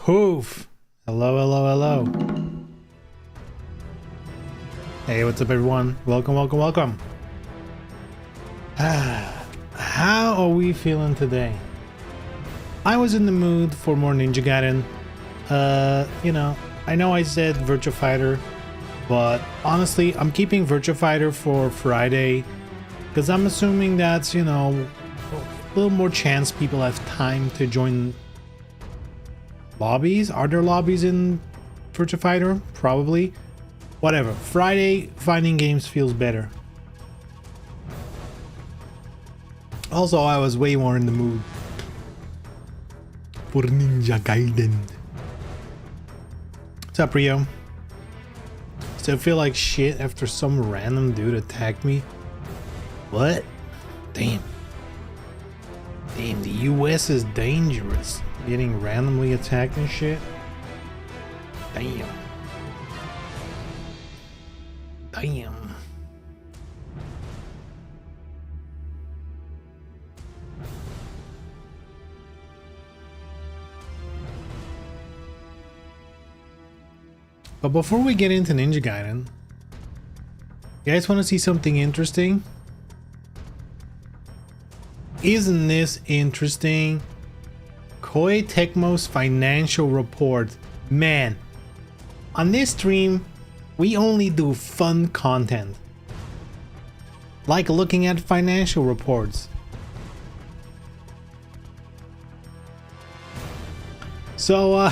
Poof. Hello, hello, hello. Hey, what's up, everyone? Welcome, welcome, welcome. How are we feeling today? I was in the mood for more Ninja Gaiden. I know I said Virtua Fighter, but honestly, I'm keeping Virtua Fighter for Friday because I'm assuming that's, a little more chance people have time to join lobbies. Are there lobbies in Virtua Fighter? Probably. Whatever. Friday, finding games feels better. Also, I was way more in the mood for Ninja Gaiden. What's up, Rio? Still feel like shit after some random dude attacked me? What? Damn. Damn, the US is dangerous. Getting randomly attacked and shit. Damn. Damn. But before we get into Ninja Gaiden, you guys want to see something interesting? Isn't this interesting? Koei Tecmo's financial report. Man, on this stream, we only do fun content. Like looking at financial reports. So,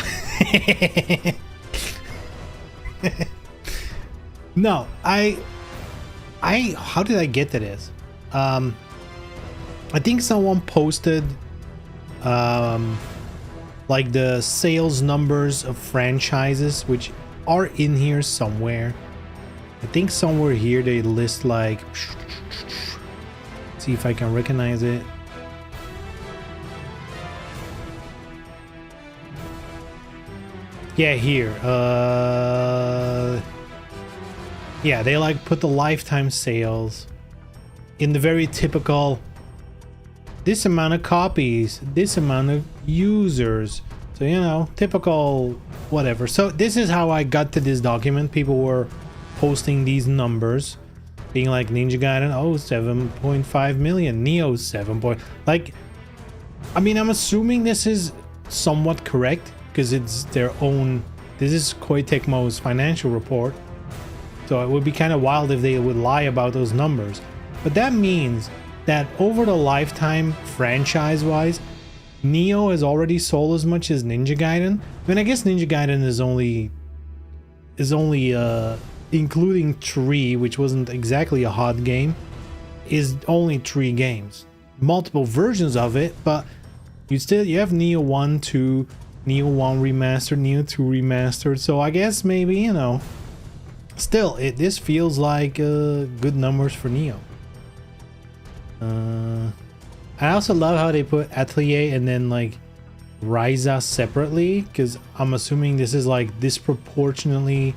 no, how did I get to this? I think someone posted like the sales numbers of franchises, which are in here somewhere. I think somewhere here they list like, see if I can recognize it. Yeah, here. Yeah, they like put the lifetime sales in the very typical, this amount of copies, this amount of users. So, typical whatever. So this is how I got to this document. People were posting these numbers, being like Ninja Gaiden, 7.5 million, Neo 7. Like, I mean, I'm assuming this is somewhat correct because it's their own. This is Koei Tecmo's financial report. So it would be kind of wild if they would lie about those numbers. But that means that over the lifetime, franchise-wise, Neo has already sold as much as Ninja Gaiden. I mean, I guess Ninja Gaiden is only including 3, which wasn't exactly a hot game, is only 3 games. Multiple versions of it, but you have Neo 1, 2, Neo 1 remastered, Neo 2 remastered. So I guess maybe, still, this feels like good numbers for Neo. I also love how they put Atelier and then like Ryza separately, because I'm assuming this is like disproportionately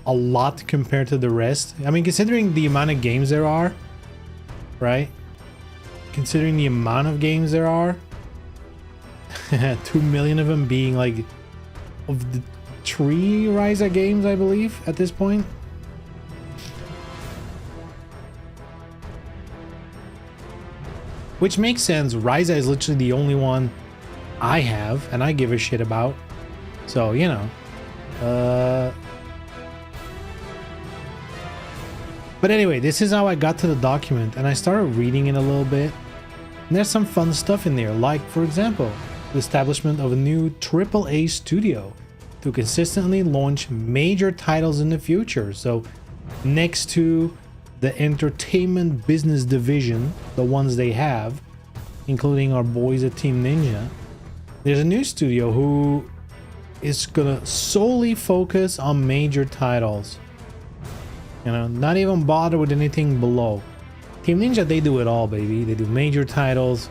a lot compared to the rest. I mean, considering the amount of games there are, right? Considering the amount of games there are, 2 million of them being like of the 3 Ryza games, I believe, at this point. Which makes sense. Ryza is literally the only one I have and I give a shit about. So, But anyway, this is how I got to the document and I started reading it a little bit. And there's some fun stuff in there, like, for example, the establishment of a new AAA studio to consistently launch major titles in the future. So, next to the entertainment business division, the ones they have, including our boys at Team Ninja, there's a new studio who is gonna solely focus on major titles. Not even bother with anything below. Team Ninja, they do it all, baby. They do major titles,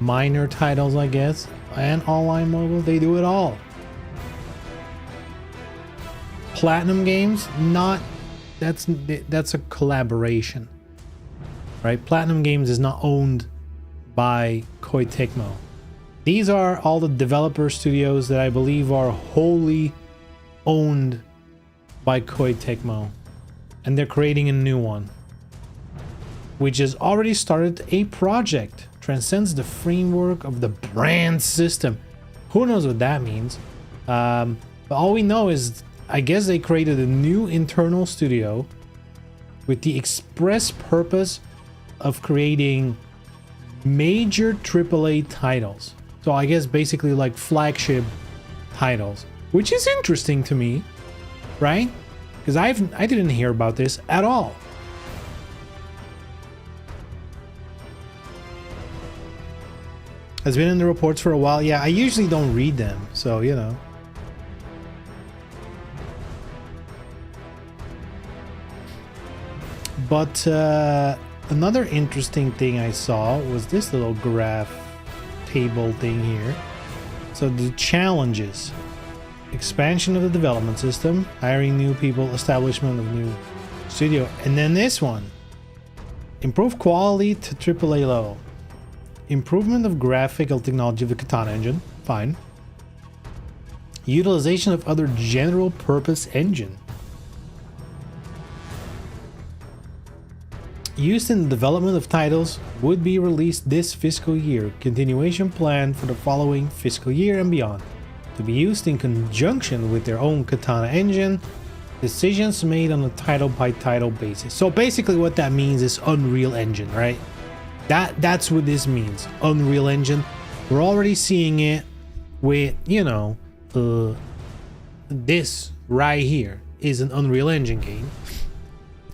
minor titles, I guess, and online mobile. They do it all. Platinum Games, that's a collaboration, right? Platinum Games is not owned by Koei Tecmo. These are all the developer studios that I believe are wholly owned by Koei Tecmo, and they're creating a new one, which has already started a project, transcends the framework of the brand system. Who knows what that means? But all we know is, I guess they created a new internal studio with the express purpose of creating major AAA titles. So I guess basically like flagship titles, which is interesting to me, right? Because I didn't hear about this at all. Has been in the reports for a while. Yeah, I usually don't read them, so you know. But another interesting thing I saw was this little graph table thing here. So the challenges: expansion of the development system, hiring new people, establishment of new studio, and then this one: improve quality to AAA level, improvement of graphical technology of the Katana engine, fine, utilization of other general purpose engine used in the development of titles would be released this fiscal year. Continuation plan for the following fiscal year and beyond, to be used in conjunction with their own Katana engine. Decisions made on a title by title basis. So basically what that means is Unreal Engine, right? That's what this means. Unreal Engine. We're already seeing it with, you know, this right here is an Unreal Engine game,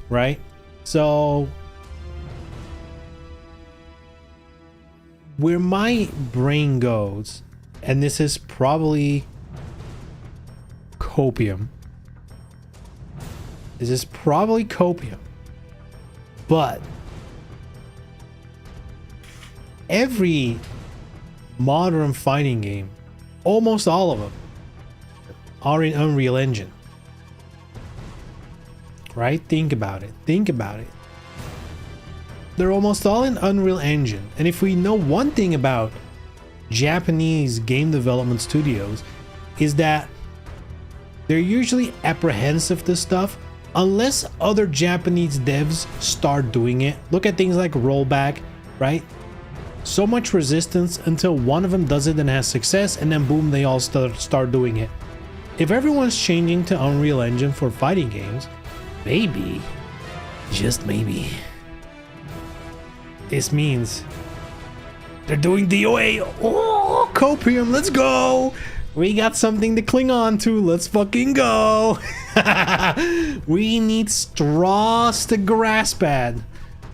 right? So where my brain goes, and this is probably copium. This is probably copium. But every modern fighting game, almost all of them, are in Unreal Engine. Right? Think about it. Think about it. They're almost all in Unreal Engine. And if we know one thing about Japanese game development studios, is that they're usually apprehensive to stuff unless other Japanese devs start doing it. Look at things like Rollback, right? So much resistance until one of them does it and has success, and then boom, they all start doing it. If everyone's changing to Unreal Engine for fighting games, maybe, just maybe, this means they're doing DOA. Oh, copium, let's go. We got something to cling on to. Let's fucking go. We need straws to grasp at.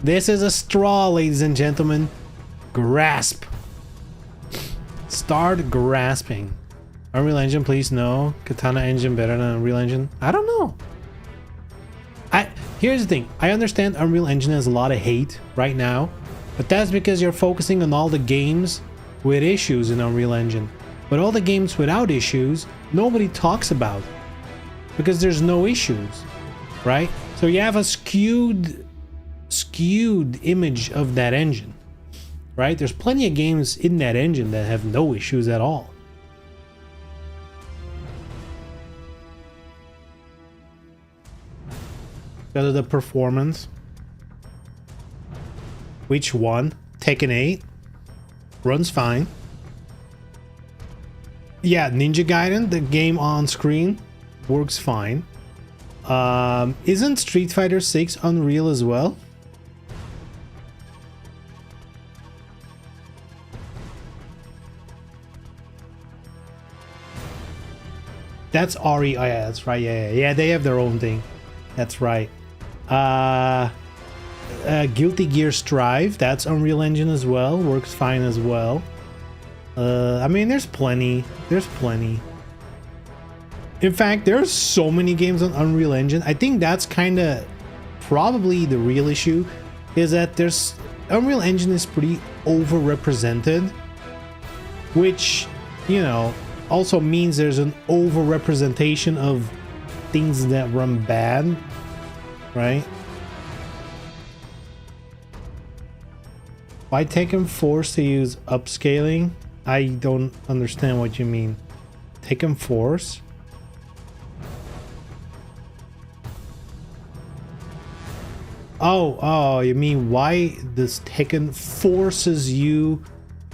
This is a straw, ladies and gentlemen. Grasp. Start grasping. Unreal Engine, please, no. Katana engine better than Unreal Engine. I don't know. Here's the thing. I understand Unreal Engine has a lot of hate right now, but that's because you're focusing on all the games with issues in Unreal Engine. But all the games without issues, nobody talks about, because there's no issues, right? So you have a skewed image of that engine, right? There's plenty of games in that engine that have no issues at all. Because of the performance. Which one? Tekken 8 runs fine. Yeah, Ninja Gaiden, the game on screen, works fine. Isn't Street Fighter 6 Unreal as well? That's RE. Oh, yeah, that's right. Yeah, they have their own thing. That's right. Guilty Gear Strive, that's Unreal Engine as well. Works fine as well. I mean, there's plenty. There's plenty. In fact, there's so many games on Unreal Engine. I think that's kind of probably the real issue, is that there's Unreal Engine is pretty overrepresented, which, you know, also means there's an overrepresentation of things that run bad, right? Why take him forced to use upscaling? I don't understand what you mean. Tekken Force? Oh, you mean why this Tekken forces you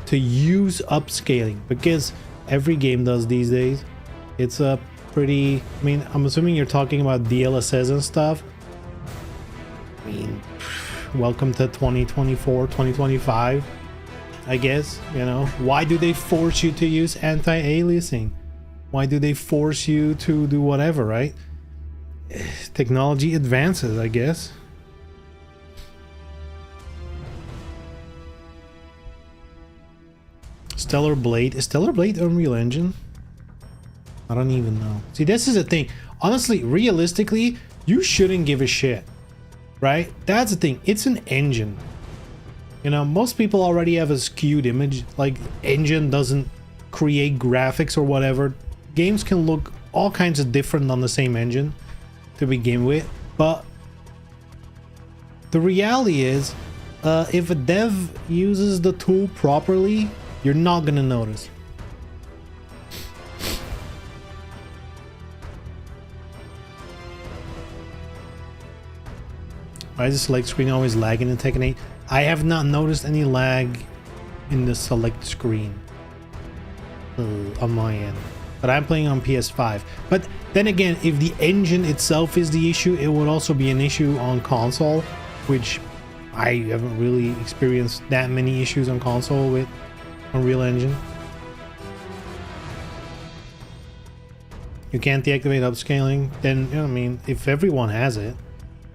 to use upscaling? Because every game does these days. It's a pretty... I mean, I'm assuming you're talking about DLSS and stuff. I mean, welcome to 2024, 2025, I guess, you know. Why do they force you to use anti-aliasing? Why do they force you to do whatever, right? Technology advances, I guess. Stellar Blade. Is Stellar Blade Unreal Engine? I don't even know. See, this is the thing. Honestly, realistically, you shouldn't give a shit. Right? That's the thing. It's an engine. You know, most people already have a skewed image. Like, engine doesn't create graphics or whatever. Games can look all kinds of different on the same engine to begin with. But the reality is, if a dev uses the tool properly, you're not gonna notice. Why is the select screen always lagging in Tekken 8? I have not noticed any lag in the select screen on my end. But I'm playing on PS5. But then again, if the engine itself is the issue, it would also be an issue on console, which I haven't really experienced that many issues on console with Unreal Engine. You can't deactivate upscaling, then, you know, I mean, if everyone has it,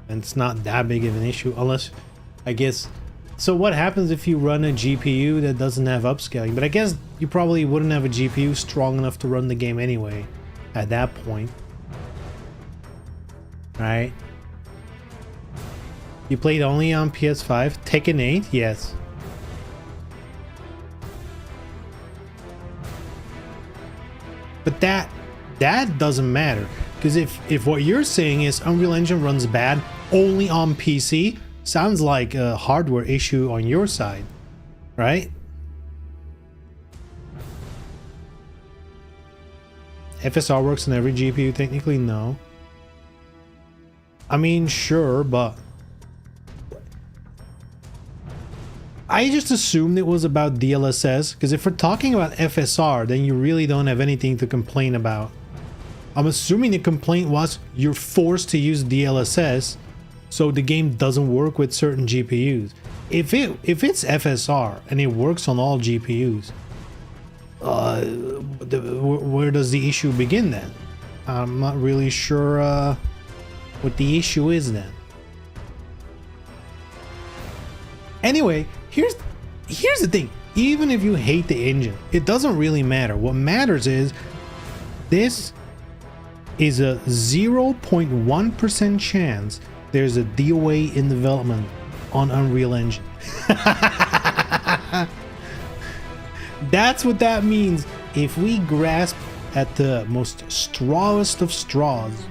and it's not that big of an issue, unless, I guess... So what happens if you run a GPU that doesn't have upscaling? But I guess you probably wouldn't have a GPU strong enough to run the game anyway, at that point. Right? You played only on PS5? Tekken 8? Yes. But that doesn't matter, because if what you're saying is Unreal Engine runs bad only on PC, sounds like a hardware issue on your side, right? FSR works on every GPU? Technically, no. I mean, sure, but I just assumed it was about DLSS, because if we're talking about FSR, then you really don't have anything to complain about. I'm assuming the complaint was you're forced to use DLSS, so the game doesn't work with certain GPUs. If it's FSR and it works on all GPUs, where does the issue begin then? I'm not really sure what the issue is then. Anyway, here's the thing. Even if you hate the engine, it doesn't really matter. What matters is this is a 0.1% chance there's a DOA in development on Unreal Engine. That's what that means. If we grasp at the most strawest of straws,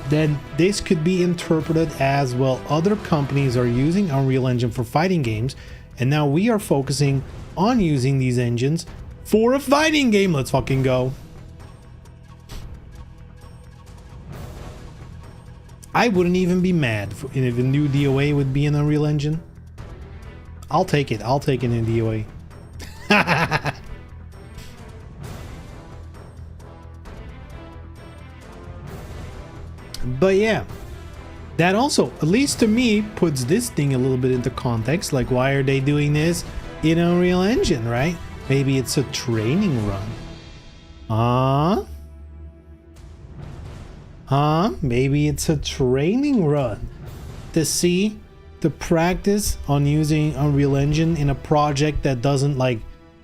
then this could be interpreted as, well, other companies are using Unreal Engine for fighting games, and now we are focusing on using these engines for a fighting game. Let's fucking go. I wouldn't even be mad if a new DOA would be in Unreal Engine. I'll take it. I'll take it in DOA. But yeah, that also, at least to me, puts this thing a little bit into context. Like, why are they doing this in Unreal Engine, right? Maybe it's a training run. Maybe it's a training run to practice on using Unreal Engine in a project that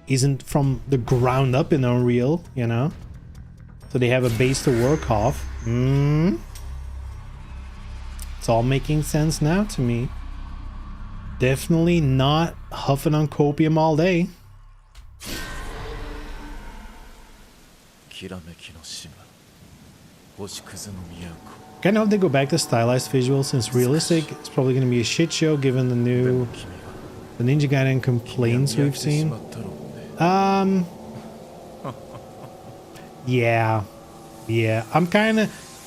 isn't from the ground up in Unreal, you know? So they have a base to work off. It's all making sense now to me. Definitely not huffing on copium all day. Kind of hope they go back to stylized visuals, since realistic it's probably going to be a shit show given the Ninja Gaiden complaints we've seen. Um, yeah, yeah.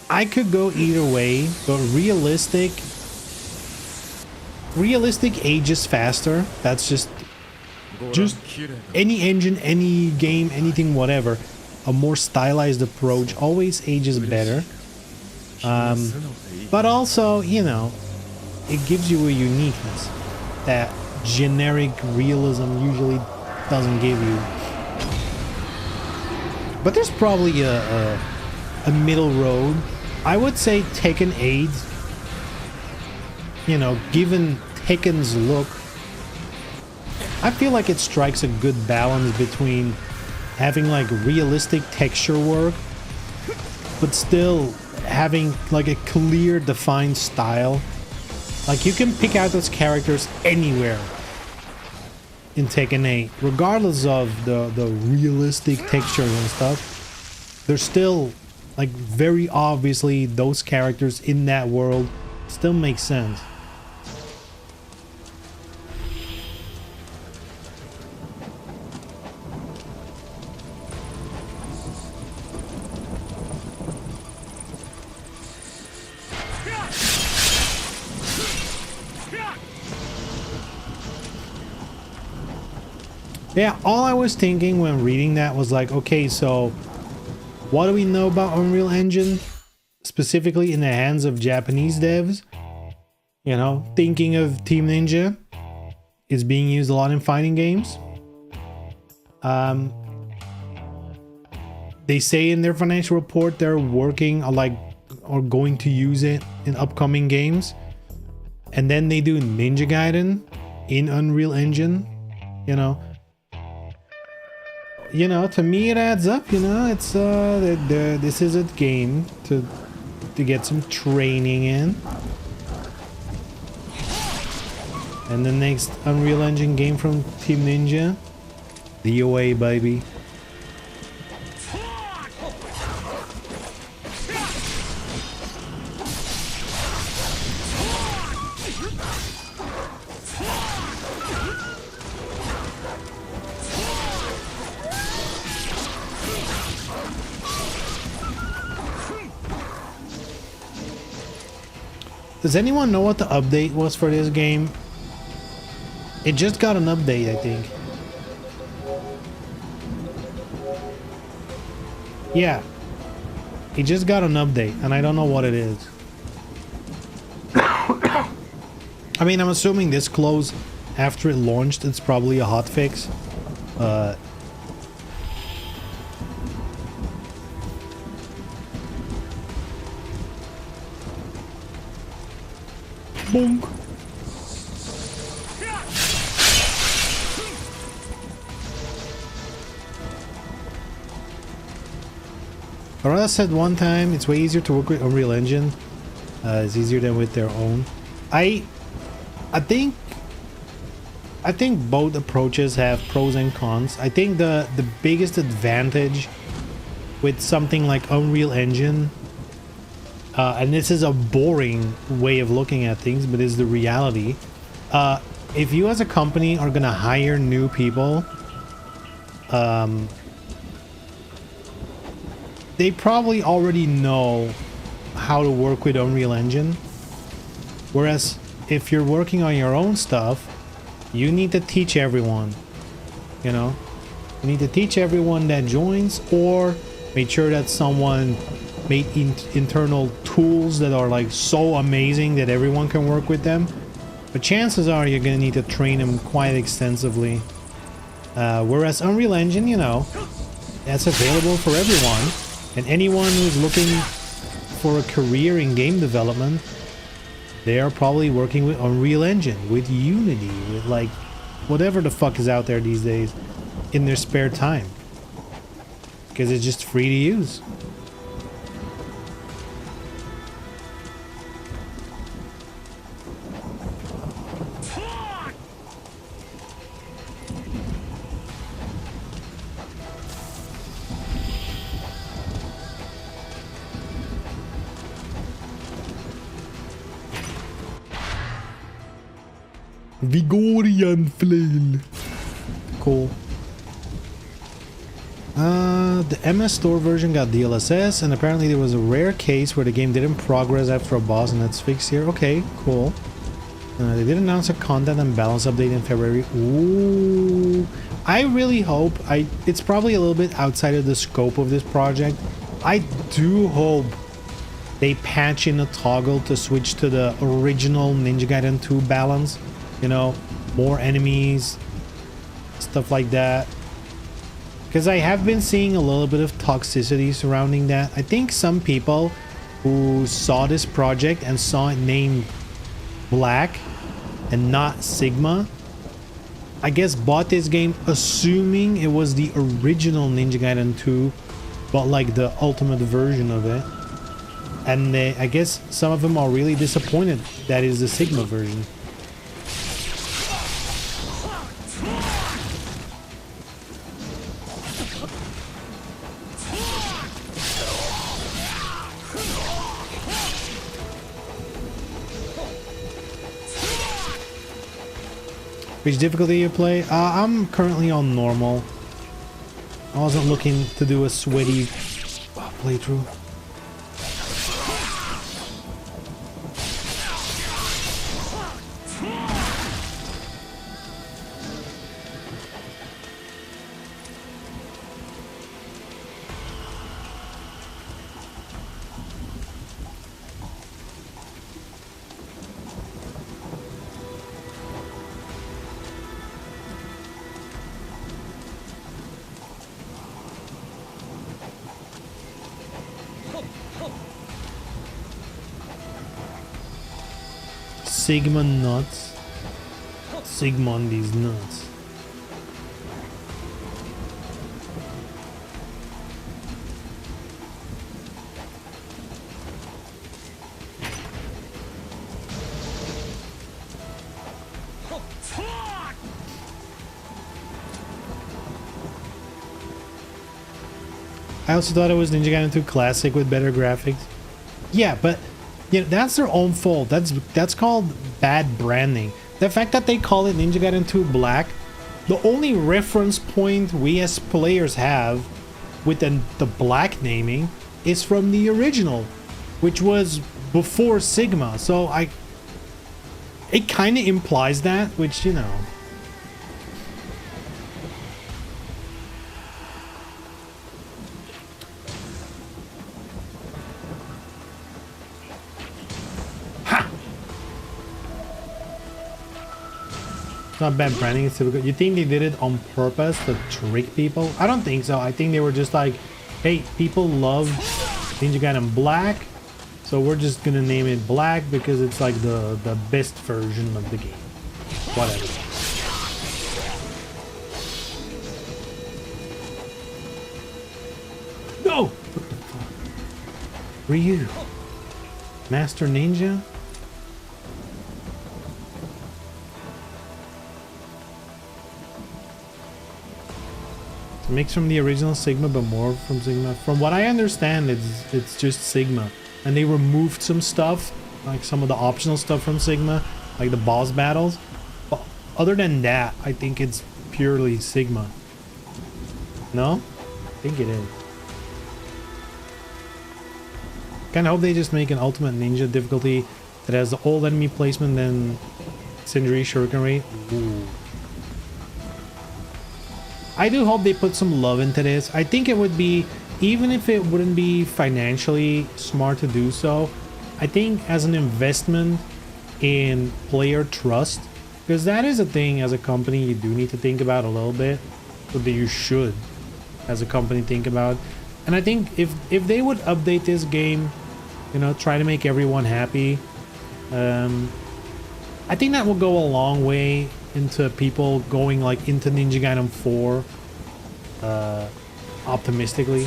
I could go either way, but realistic ages faster. That's just any engine, any game, anything, whatever. A more stylized approach always ages better. But also, you know, it gives you a uniqueness that generic realism usually doesn't give you. But there's probably a middle road. I would say Tekken 8, you know, given Tekken's look, I feel like it strikes a good balance between having like realistic texture work, but still having like a clear defined style. Like you can pick out those characters anywhere in Tekken 8, regardless of the realistic textures and stuff. They're still like very obviously those characters in that world still make sense. Yeah, all I was thinking when reading that was like, okay, so what do we know about Unreal Engine? Specifically in the hands of Japanese devs? You know, thinking of Team Ninja. It's being used a lot in fighting games. They say in their financial report they're working or going to use it in upcoming games. And then they do Ninja Gaiden in Unreal Engine, you know. You know, to me it adds up, you know. It's this is a game to get some training in. And the next Unreal Engine game from Team Ninja, DOA, baby. Does anyone know what the update was for this game? It just got an update, I think. Yeah. It just got an update, and I don't know what it is. I mean, I'm assuming this close after it launched, it's probably a hotfix. Bonk. Arada said one time it's way easier to work with Unreal Engine. It's easier than with their own. I think both approaches have pros and cons. I think the biggest advantage with something like Unreal Engine, and this is a boring way of looking at things, but is the reality. If you as a company are gonna hire new people, they probably already know how to work with Unreal Engine. Whereas if you're working on your own stuff, you need to teach everyone, you know? You need to teach everyone that joins, or make sure that someone made internal tools that are like so amazing that everyone can work with them. But chances are you're gonna need to train them quite extensively. Whereas Unreal Engine, you know, that's available for everyone. And anyone who's looking for a career in game development, they are probably working with Unreal Engine, with Unity, with like whatever the fuck is out there these days in their spare time. Because it's just free to use. Vigorian flail. Cool. The MS Store version got DLSS, and apparently there was a rare case where the game didn't progress after a boss, and that's fixed here. Okay, cool. They did announce a content and balance update in February. Ooh. I really hope... It's probably a little bit outside of the scope of this project. I do hope they patch in a toggle to switch to the original Ninja Gaiden 2 balance. You know, more enemies, stuff like that. Because I have been seeing a little bit of toxicity surrounding that. I think some people who saw this project and saw it named Black and not Sigma, I guess bought this game assuming it was the original Ninja Gaiden 2, but like the ultimate version of it. And I guess some of them are really disappointed that is the Sigma version. Which difficulty you play? I'm currently on normal. I wasn't looking to do a sweaty playthrough. Sigma nuts. Sigma on these nuts. I also thought it was Ninja Gaiden 2 Classic with better graphics. Yeah, but you know, that's their own fault. That's called bad branding. The fact that they call it Ninja Gaiden 2 Black, the only reference point we as players have with the black naming is from the original, which was before Sigma. So it kind of implies that, which, you know. It's not bad branding, it's typical. You think they did it on purpose to trick people? I don't think so. I think they were just like, hey, people love Ninja Gaiden Black, so we're just gonna name it Black because it's like the best version of the game. Whatever. No! What the fuck? Ryu. Master Ninja? Mix from the original Sigma, but more from Sigma. From what I understand, it's just Sigma, and they removed some stuff, like some of the optional stuff from Sigma, like the boss battles. But other than that, I think it's purely Sigma. No, I think it is. Kinda hope they just make an Ultimate Ninja difficulty that has the old enemy placement, then Sindri Shuriken rate. Ooh. I do hope they put some love into this. I think it would be, even if it wouldn't be financially smart to do so, I think as an investment in player trust, because that is a thing as a company you do need to think about a little bit, or that you should as a company think about. And I think if they would update this game, you know, try to make everyone happy, I think that will go a long way into people going like into Ninja Gaiden 4 optimistically.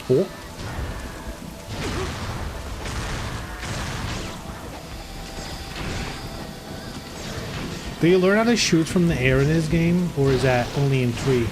Oh. Do you learn how to shoot from the air in this game, or is that only in 3?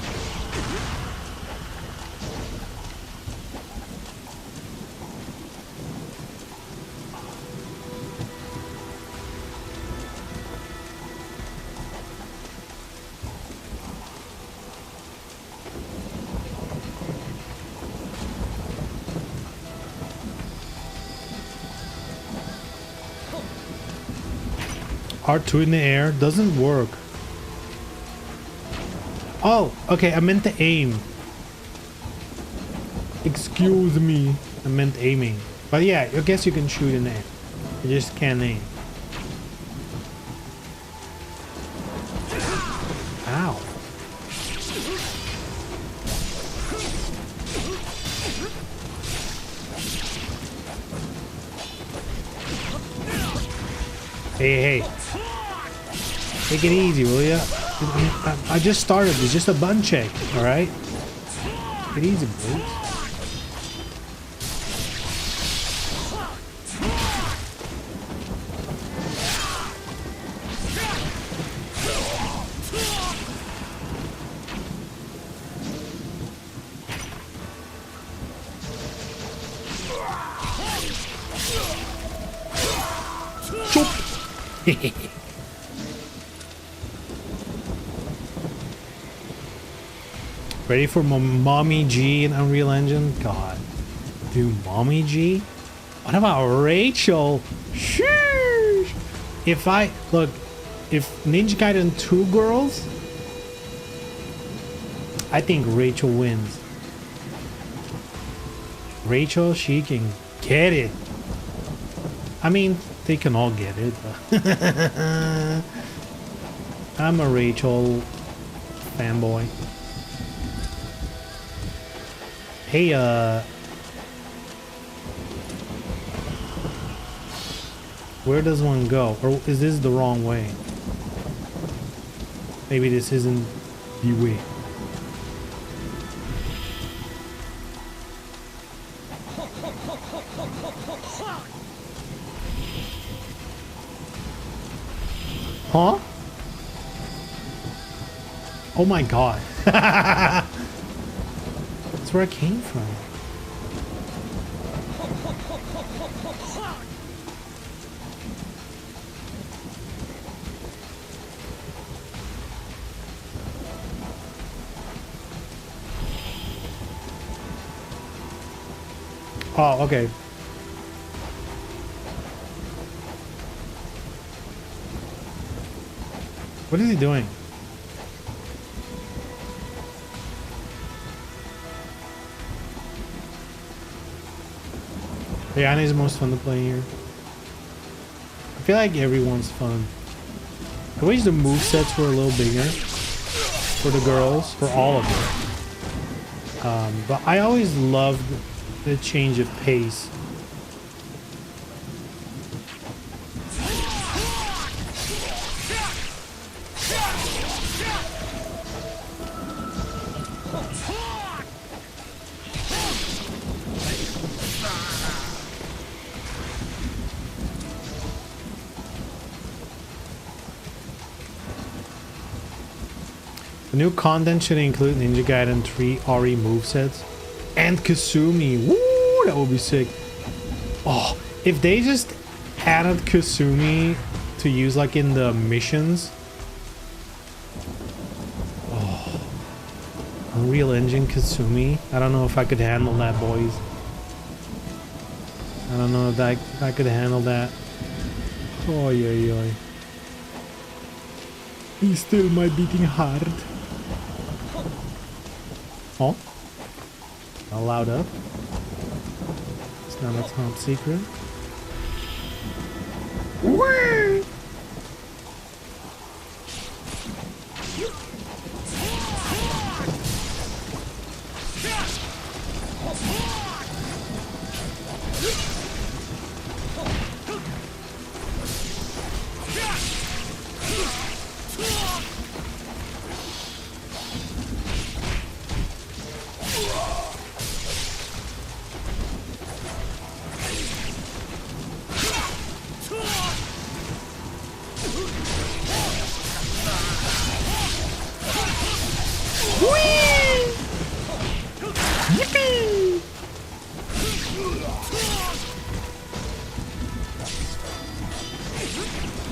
R2 in the air doesn't work. Oh, okay, I meant to aim. Excuse me. I meant aiming. But yeah, I guess you can shoot in the air. You just can't aim. Ow. Hey, hey. Take it easy, will ya? I just started. It's just a bun check, alright? Take it easy, please. Choop! Ready for Mommy G in Unreal Engine? God. Dude, Mommy G? What about Rachel? Sheesh! If Ninja Gaiden 2 girls, I think Rachel wins. Rachel, she can get it. I mean, they can all get it, but I'm a Rachel fanboy. Hey, where does one go? Or is this the wrong way? Maybe this isn't the way. Huh? Oh my god. That's where I came from. Oh, okay. What is he doing? Yeah, Anna's the most fun to play here. I feel like everyone's fun. I wish the movesets were a little bigger for the girls, for all of them. But I always loved the change of pace. The new content should include Ninja Gaiden 3 RE movesets and Kasumi. Woo, that would be sick. Oh, if they just added Kasumi to use like in the missions. Oh, Unreal Engine Kasumi. I don't know if I could handle that, boys. I don't know if I could handle that. Oh, yeah. He's still my beating heart. Oh, not loud up. No, that's not secret.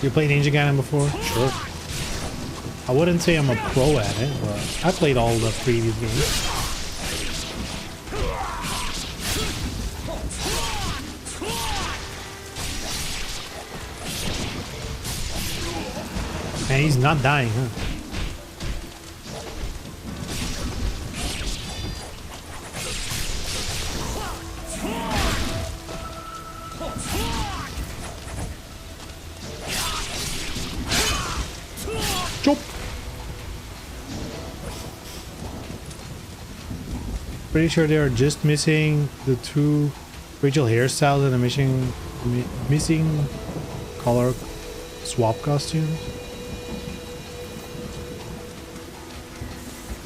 You played Ninja Gaiden before? Sure. I wouldn't say I'm a pro at it, but I played all the previous games. And he's not dying, huh? Chop. Pretty sure they are just missing the two Rachel hairstyles and the missing color swap costumes.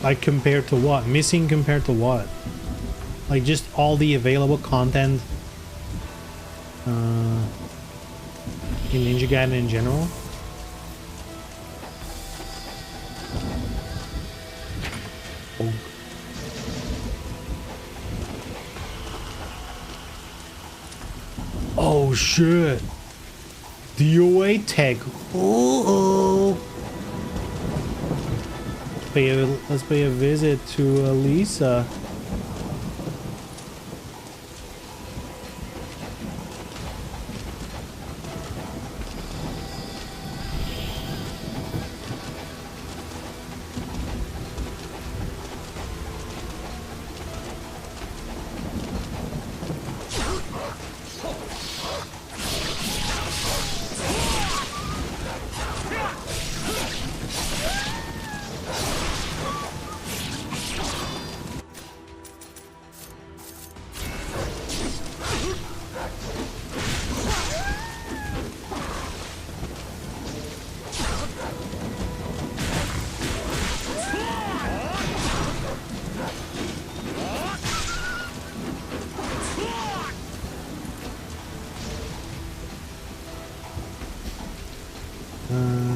Like compared to what? Missing compared to what? Like just all the available content in Ninja Gaiden in general? Oh. Oh shit! DOA tech. Oh. Let's pay a visit to Lisa.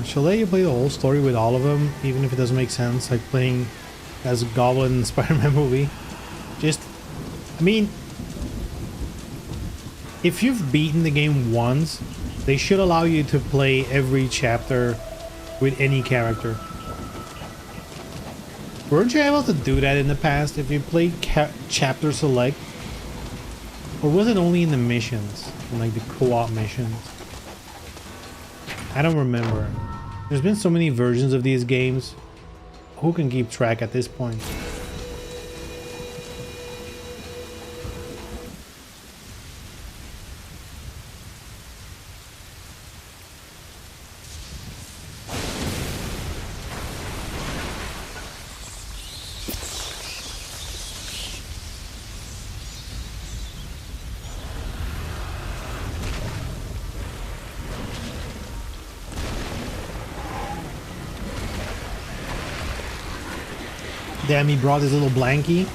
Shall I let you play the whole story with all of them, even if it doesn't make sense, like playing as Goblin in the Spider-Man movie? Just, I mean, if you've beaten the game once, they should allow you to play every chapter with any character. Weren't you able to do that in the past if you played chapter select? Or was it only in the missions, in like the co-op missions? I don't remember. There's been so many versions of these games. Who can keep track at this point? Damn, he brought his little blankie.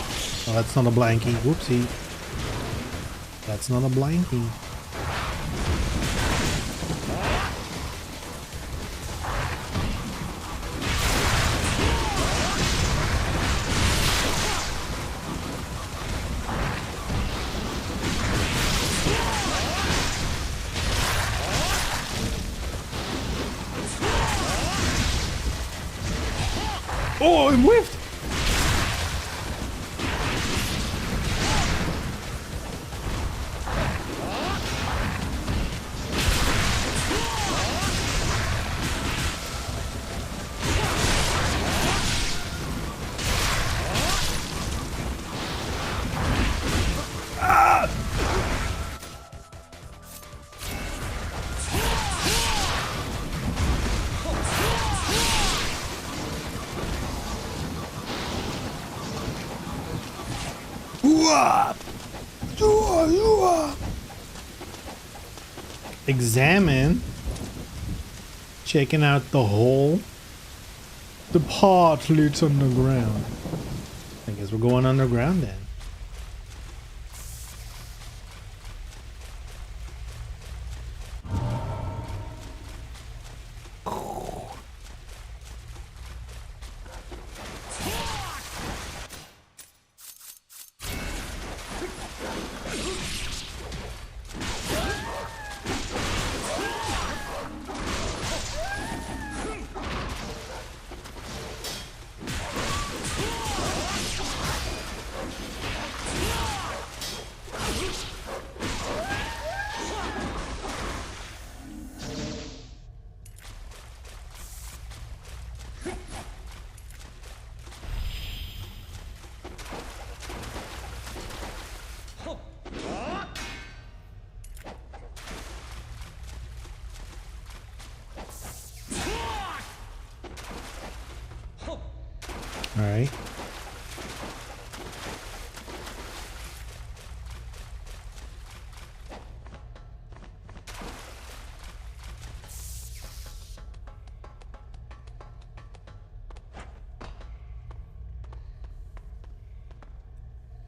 Oh, that's not a blankie. Whoopsie. That's not a blankie. Oh, I'm whiffed! Examine. Checking out the hole. The path leads underground. I guess we're going underground then. All right.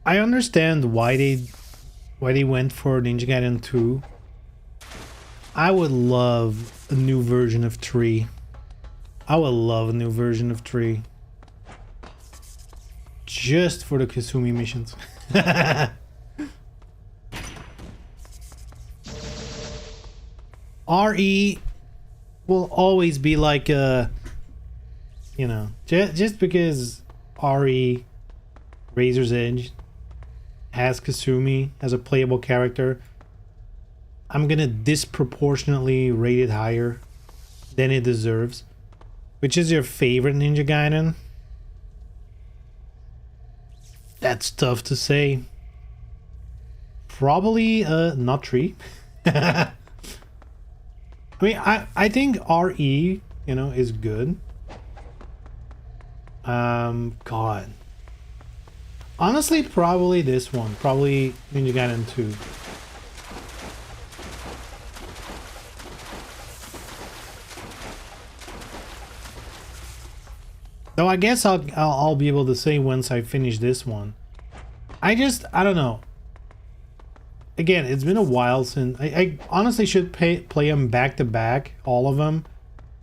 I understand why they went for Ninja Gaiden 2. I would love a new version of 3. I would love a new version of 3. Just for the Kasumi missions. RE will always be like a, you know, just because RE Razor's Edge has Kasumi as a playable character, I'm gonna disproportionately rate it higher than it deserves. Which is your favorite Ninja Gaiden? That's tough to say. Probably not 3. I mean, I think RE, you know, is good. God. Honestly, probably this one. Probably Ninja Gaiden 2. Though I guess I'll be able to say once I finish this one. I don't know. Again, it's been a while since I honestly should play them back to back, all of them,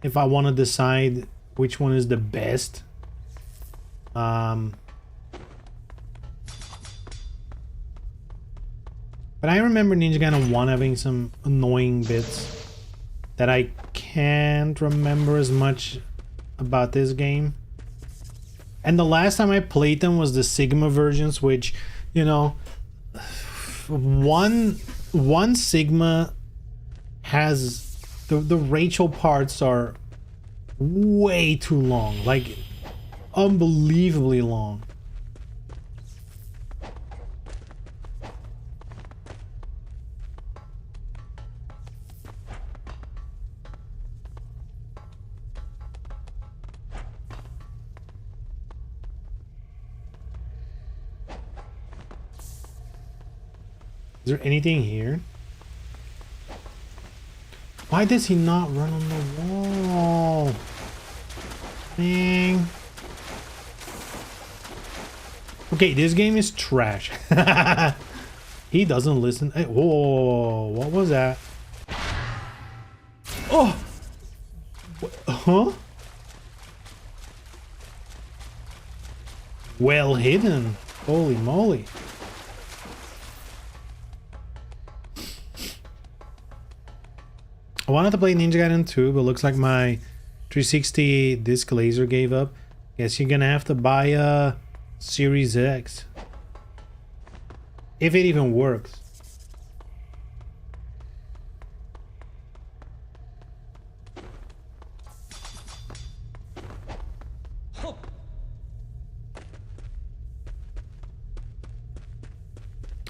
if I want to decide which one is the best. But I remember Ninja Gaiden 1 having some annoying bits that I can't remember as much about this game. And the last time I played them was the Sigma versions, which, you know, one Sigma has the Rachel parts are way too long, like unbelievably long. Is there anything here? Why does he not run on the wall? Dang. Okay, this game is trash. He doesn't listen. Hey, whoa, what was that? Oh! Huh? Well hidden. Holy moly. I wanted to play Ninja Gaiden 2, but looks like my 360 disc laser gave up. Guess you're gonna have to buy a Series X. If it even works.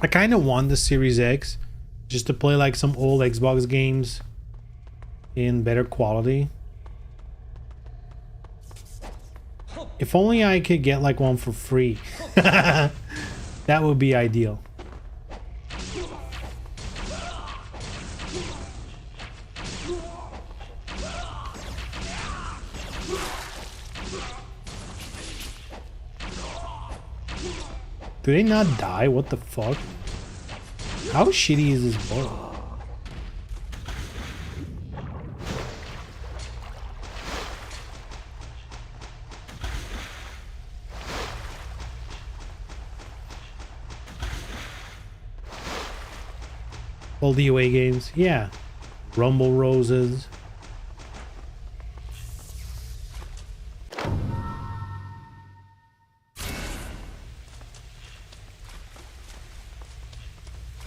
I kind of want the Series X just to play like some old Xbox games in better quality. If only I could get like one for free. That would be ideal. Do they not die? What the fuck? How shitty is this bow? All the away games, yeah. Rumble Roses.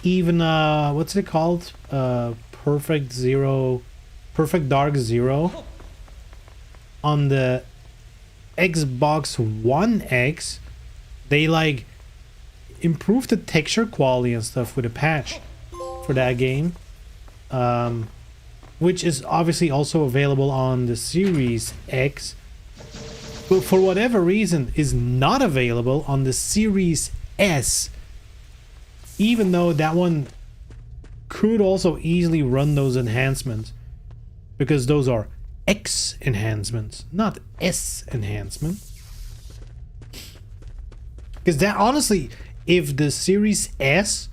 Even what's it called? Perfect Dark Zero on the Xbox One X, they like improved the texture quality and stuff with a patch for that game, which is obviously also available on the Series X, but for whatever reason is not available on the Series S, even though that one could also easily run those enhancements, because those are X enhancements, not S enhancements. Because that, honestly, if the Series S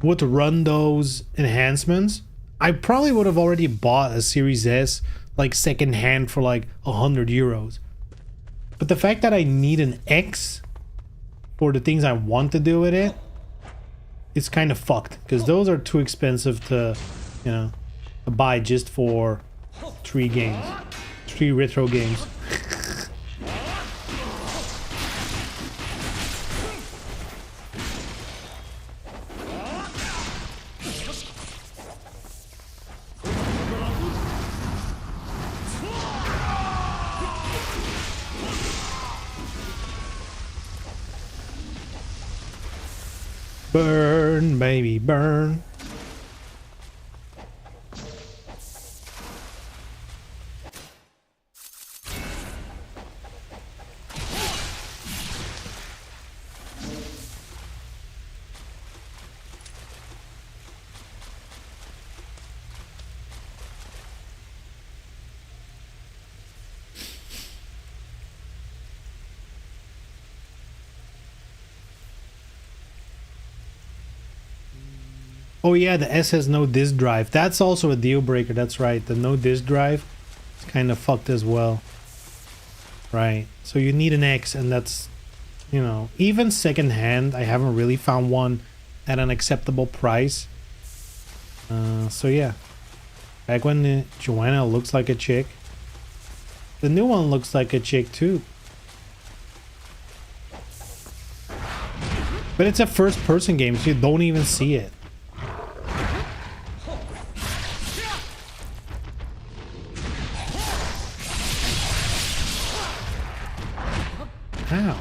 would run those enhancements, I probably would have already bought a Series S like second hand for like €100. But the fact that I need an X for the things I want to do with it, it's kind of fucked, because those are too expensive to, you know, buy just for 3 retro games. Burn, baby, burn. Oh yeah, the S has no disk drive. That's also a deal breaker. That's right. The no disk drive is kind of fucked as well. Right. So you need an X, and that's, you know, even second hand, I haven't really found one at an acceptable price. So yeah. Back when the Joanna looks like a chick. The new one looks like a chick too. But it's a first person game, so you don't even see it. How?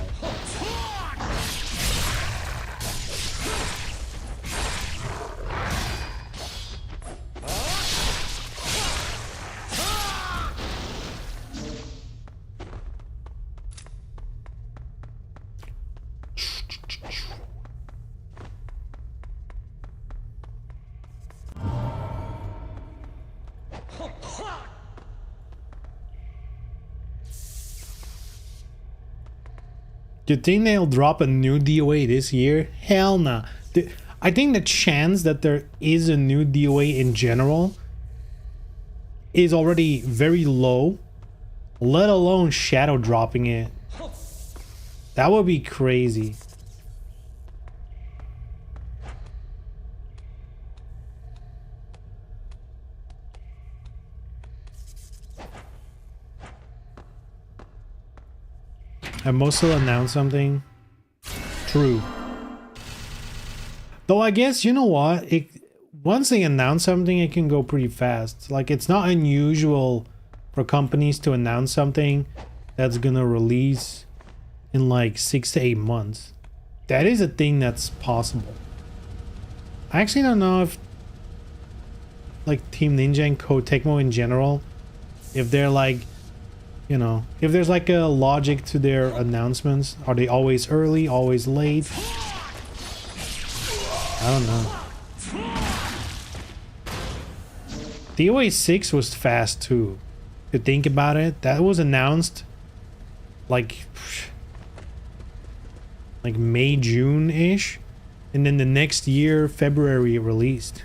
Do you think they'll drop a new DOA this year? Hell nah. I think the chance that there is a new DOA in general is already very low, let alone shadow dropping it. That would be crazy. And most will announce something. True. Though I guess, you know what? Once they announce something, it can go pretty fast. Like, it's not unusual for companies to announce something that's gonna release in like 6 to 8 months. That is a thing that's possible. I actually don't know if like Team Ninja and Koei Tecmo in general, if they're like, you know, if there's like a logic to their announcements. Are they always early, always late? I don't know. DOA 6 was fast too. If you think about it, that was announced like May, June-ish, and then the next year, February, it released.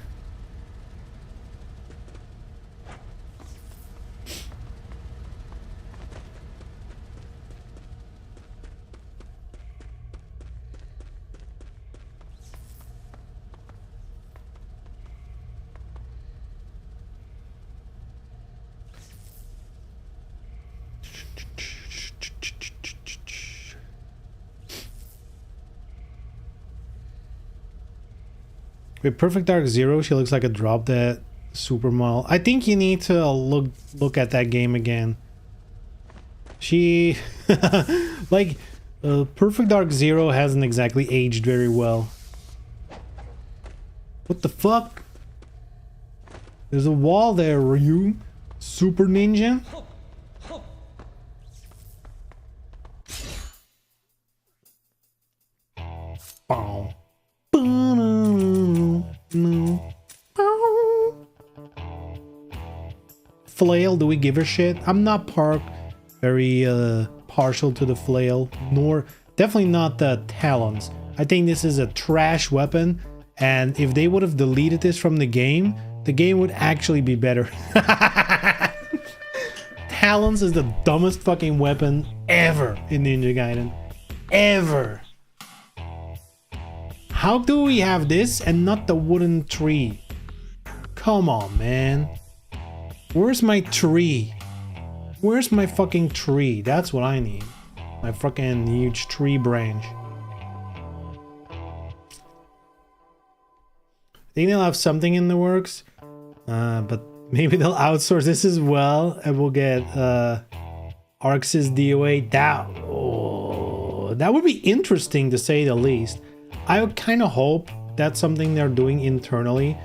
With Perfect Dark Zero, she looks like a drop dead supermodel. I think you need to look at that game again. She like Perfect Dark Zero hasn't exactly aged very well. What the fuck? There's a wall there, Ryu. Super Ninja. Bow. Flail, do we give a shit? I'm not very partial to the flail, nor definitely not the talons. I think this is a trash weapon, and if they would have deleted this from the game would actually be better. Talons is the dumbest fucking weapon ever in Ninja Gaiden. Ever. How do we have this and not the wooden tree? Come on, man. Where's my tree? Where's my fucking tree? That's what I need. My fucking huge tree branch. I think they'll have something in the works. But maybe they'll outsource this as well and we'll get Arxis DOA. That would be interesting to say the least. I would kind of hope that's something they're doing internally.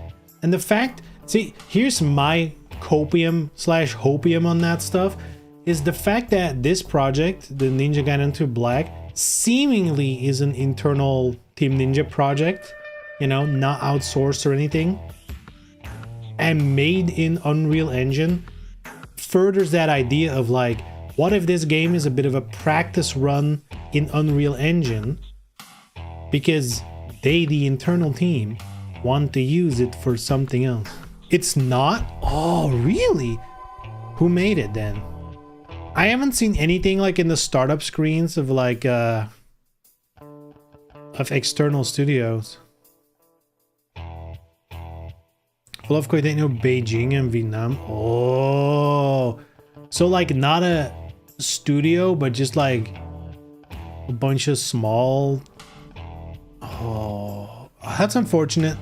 And the fact, see, here's my copium/hopium on that stuff, is the fact that this project, the Ninja Gaiden 2 Black, seemingly is an internal Team Ninja project, you know, not outsourced or anything, and made in Unreal Engine, furthers that idea of like, what if this game is a bit of a practice run in Unreal Engine because they, the internal team, want to use it for something else. It's not? Oh, really? Who made it then? I haven't seen anything like in the startup screens of like of external studios. Well, of course, they know Beijing and Vietnam. Oh, so like not a studio, but just like a bunch of small. Oh, that's unfortunate.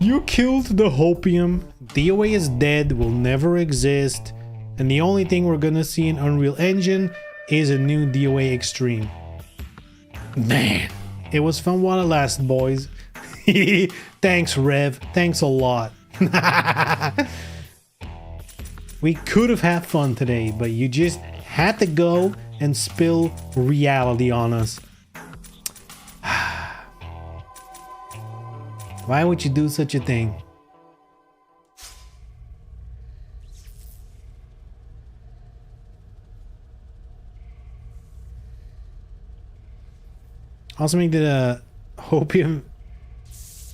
You killed the Hopium. DOA is dead, will never exist, and the only thing we're gonna see in Unreal Engine is a new DOA Extreme. Man, it was fun while it lasted, boys. Thanks, Rev. Thanks a lot. We could have had fun today, but you just had to go and spill reality on us. Why would you do such a thing? Also, did a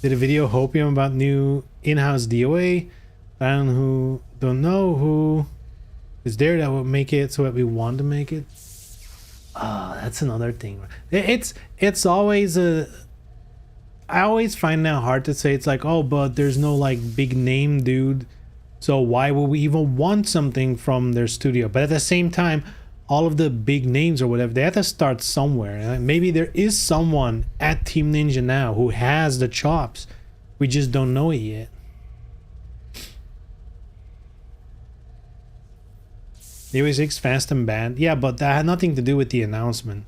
video Hopium about new in-house DOA. I don't know who is there that would make it so that we want to make it. Oh, that's another thing. It's always a. I always find that hard to say. It's like, oh, but there's no like big name dude, so why would we even want something from their studio? But at the same time, all of the big names or whatever, they have to start somewhere. Maybe there is someone at Team Ninja now who has the chops. We just don't know it yet. DOA 6 fast and bad. Yeah, but that had nothing to do with the announcement.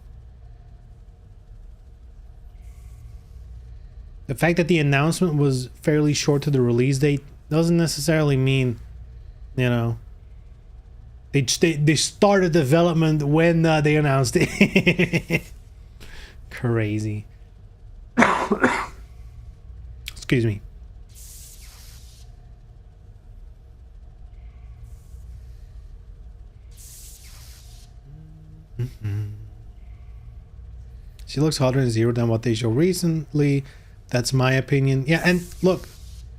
The fact that the announcement was fairly short to the release date doesn't necessarily mean, you know, they started development when they announced it. Crazy. Excuse me. She looks hotter in Zero than what they showed recently. That's my opinion. Yeah, and look,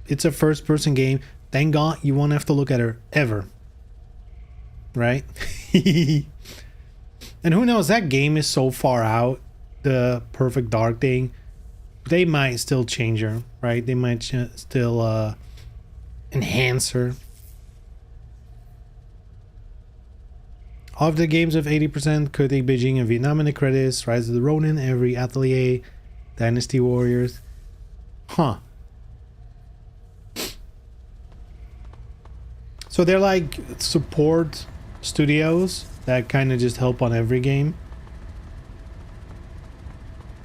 it's a first-person game. Thank God you won't have to look at her ever. Right? And who knows, that game is so far out, the Perfect Dark thing. They might still change her, right? They might still enhance her. Of the games of 80%, Kotick, Beijing, and Vietnam in the credits, Rise of the Ronin, Every Atelier, Dynasty Warriors. Huh. So they're like support studios that kind of just help on every game.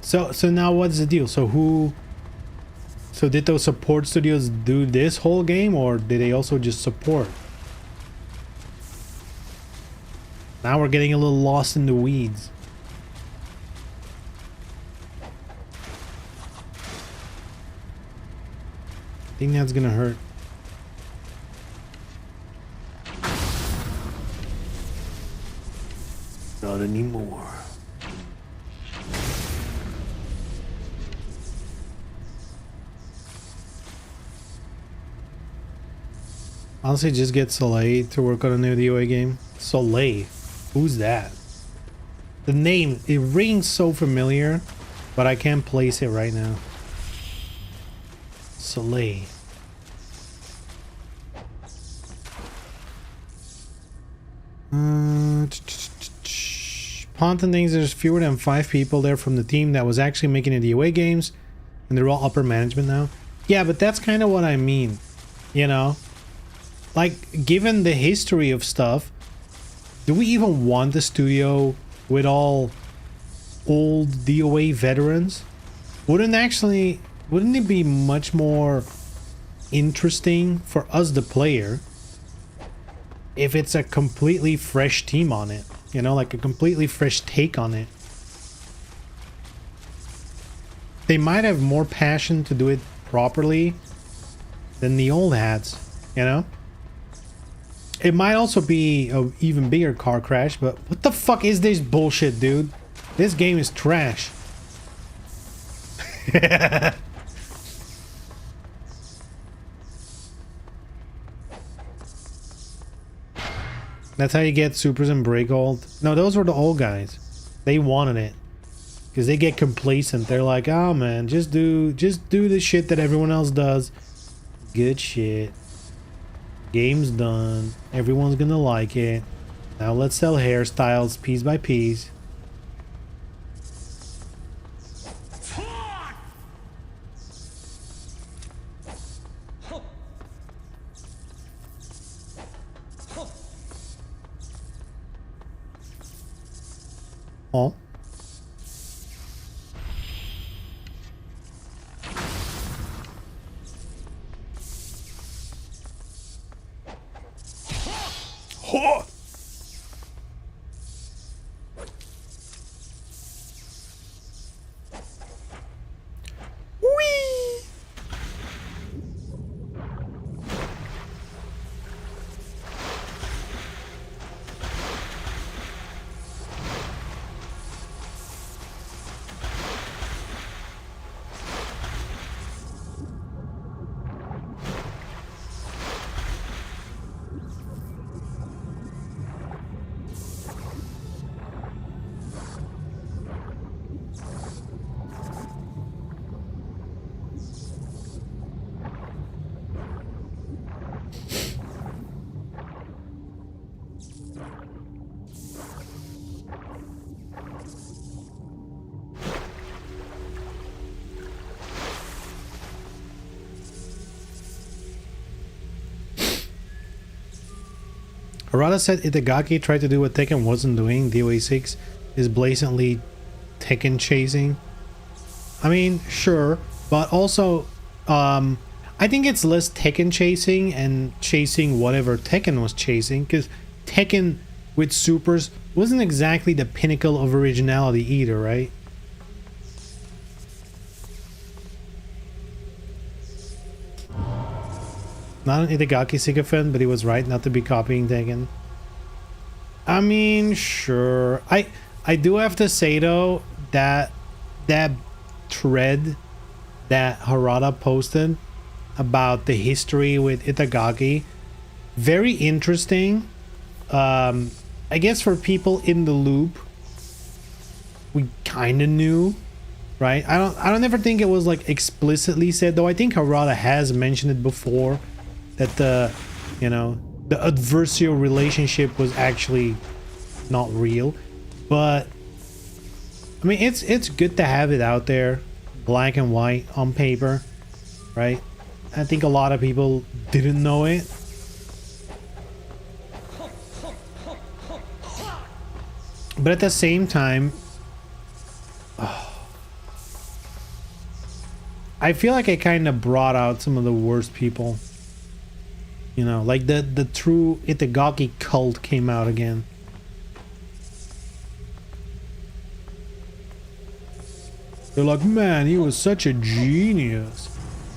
So now what's the deal? So did those support studios do this whole game, or did they also just support? Now we're getting a little lost in the weeds. I think that's gonna hurt. Not anymore. Honestly, just get Soleil to work on a new DOA game. Soleil? Who's that? The name, it rings so familiar, but I can't place it right now. Soleil. Ponton thinks there's fewer than 5 people there from the team that was actually making the DOA games, and they're all upper management now. Yeah, but that's kind of what I mean, you know? Like, given the history of stuff, do we even want the studio with all old DOA veterans? Wouldn't it be much more interesting for us, the player, if it's a completely fresh team on it? You know, like a completely fresh take on it. They might have more passion to do it properly than the old hats, you know? It might also be an even bigger car crash, but what the fuck is this bullshit, dude? This game is trash. That's how you get supers and breakhold. No, those were the old guys. They wanted it. Because they get complacent. They're like, oh man, just do the shit that everyone else does. Good shit. Game's done. Everyone's gonna like it. Now let's sell hairstyles piece by piece. Oh. Oh. Whee! Harada said Itagaki tried to do what Tekken wasn't doing. DOA 6 is blatantly Tekken chasing. I mean, sure, but also, I think it's less Tekken chasing and chasing whatever Tekken was chasing, because Tekken with supers wasn't exactly the pinnacle of originality either, right? Not an Itagaki sycophant, but he was right not to be copying Tekken. I mean, sure. I do have to say though that that thread that Harada posted about the history with Itagaki, very interesting. I guess for people in the loop, we kind of knew, right? I don't ever think it was like explicitly said, though. I think Harada has mentioned it before that the adversarial relationship was actually not real. But I mean, it's good to have it out there, black and white on paper, right? I think a lot of people didn't know it. But at the same time, I feel like I kind of brought out some of the worst people. You know, like the true Itagaki cult came out again. They're like, man, he was such a genius.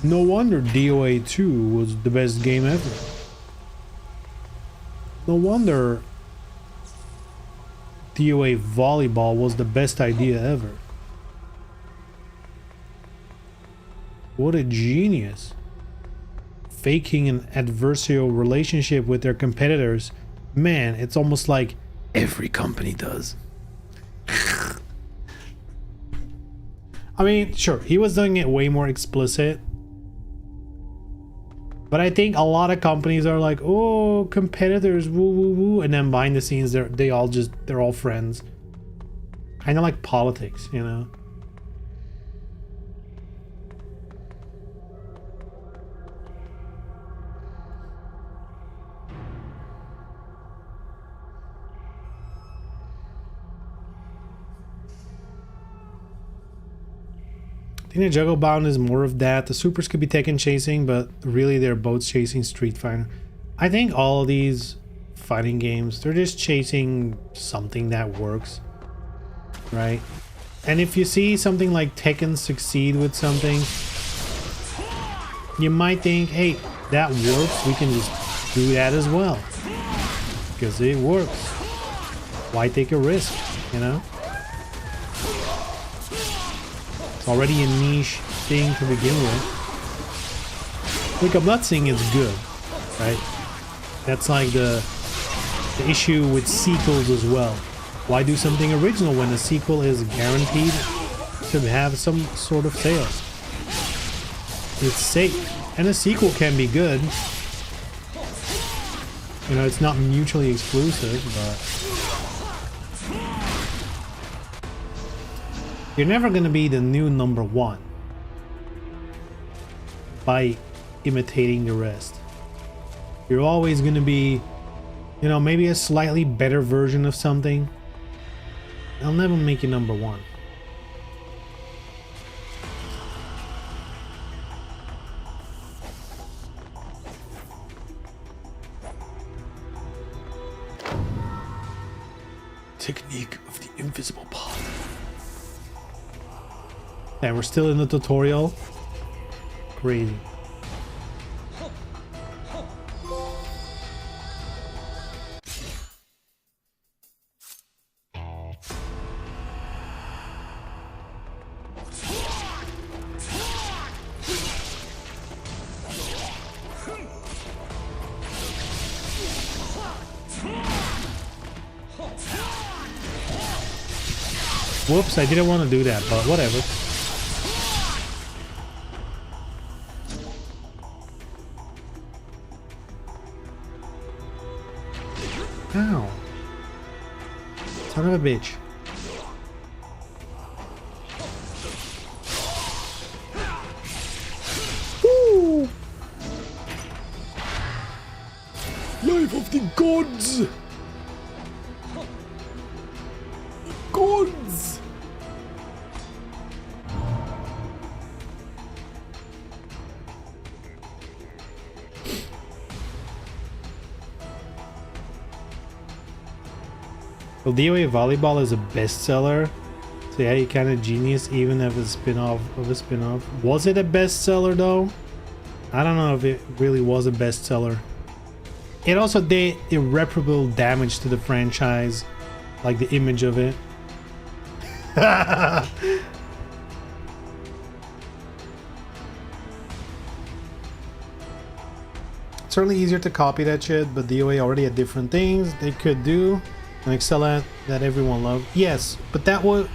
No wonder DOA 2 was the best game ever. No wonder DOA volleyball was the best idea ever. What a genius. Faking an adversarial relationship with their competitors. Man, it's almost like every company does. I mean, sure, he was doing it way more explicit. But I think a lot of companies are like, oh, competitors, woo woo woo, and then behind the scenes they're all friends. Kind of like politics, you know. I think the Juggle Bound is more of that. The Supers could be Tekken chasing, but really they're both chasing Street Fighter. I think all of these fighting games, they're just chasing something that works, right? And if you see something like Tekken succeed with something, you might think, hey, that works, we can just do that as well. Because it works. Why take a risk, you know? Already a niche thing to begin with. Look, I'm not saying it's good, right? That's like the issue with sequels as well. Why do something original when a sequel is guaranteed to have some sort of sales? It's safe, and a sequel can be good. You know, it's not mutually exclusive, but you're never gonna be the new #1 by imitating the rest. You're always gonna be, you know, maybe a slightly better version of something. I'll never make you #1. Technique of the invisible path. And we're still in the tutorial. Crazy. Whoops, I didn't want to do that, but whatever. Ow. Son of a bitch. Woo! Life of the gods! Gods! Well, DOA Volleyball is a bestseller, so yeah, you kind of genius even if it's a spin-off of a spin-off. Was it a bestseller though? I don't know if it really was a bestseller. It also did irreparable damage to the franchise, like the image of it. Certainly easier to copy that shit, but DOA already had different things they could do and excel at that everyone loved. Yes, but that would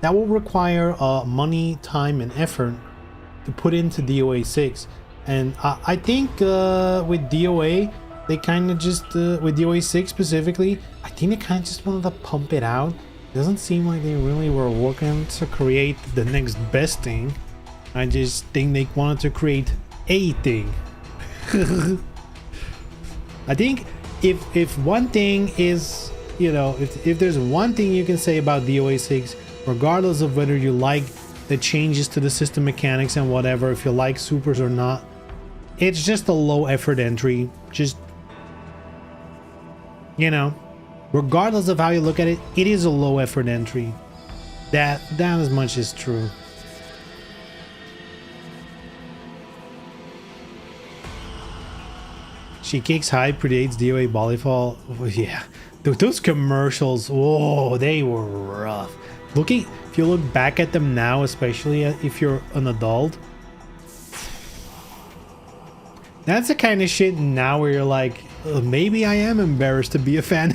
require money, time, and effort to put into DOA 6. And I think with DOA, they kind of just, with DOA 6 specifically, I think they kind of just wanted to pump it out. It doesn't seem like they really were working to create the next best thing. I just think they wanted to create a thing. I think if one thing is, you know, if there's one thing you can say about DOA 6, regardless of whether you like the changes to the system mechanics and whatever, if you like supers or not, it's just a low effort entry. Just, you know, regardless of how you look at it, it is a low effort entry. That as much is true. She Kicks High predates DOA Volleyfall. Oh, yeah, dude, those commercials, whoa, they were rough. If you look back at them now, especially if you're an adult, that's the kind of shit now where you're like, maybe I am embarrassed to be a fan.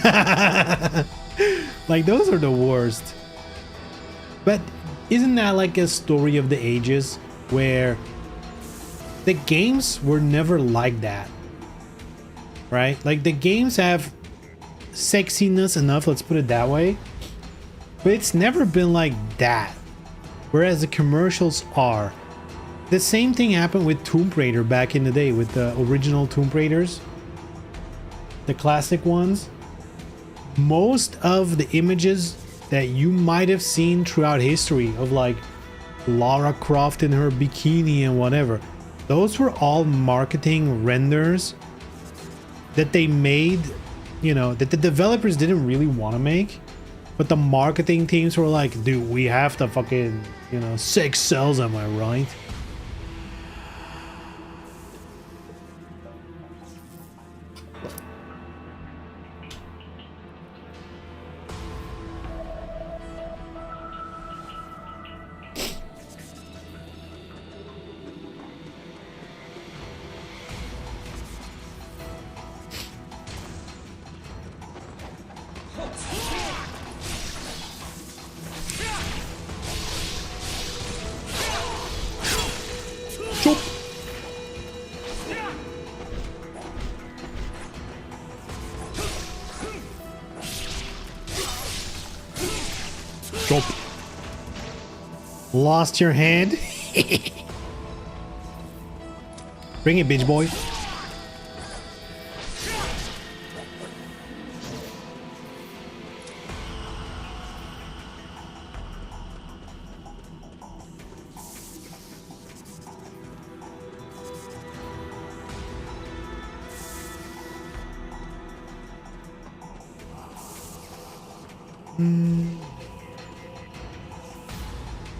Like, those are the worst. But isn't that like a story of the ages where the games were never like that? Right? Like, the games have sexiness enough, let's put it that way, but it's never been like that. Whereas the commercials are. The same thing happened with Tomb Raider back in the day, with the original Tomb Raiders, the classic ones. Most of the images that you might have seen throughout history of like Lara Croft in her bikini and whatever, those were all marketing renders that they made, you know, that the developers didn't really want to make, but the marketing teams were like, dude, we have to fucking, you know, 6 cells, am I right? Lost your hand? Bring it, bitch boy.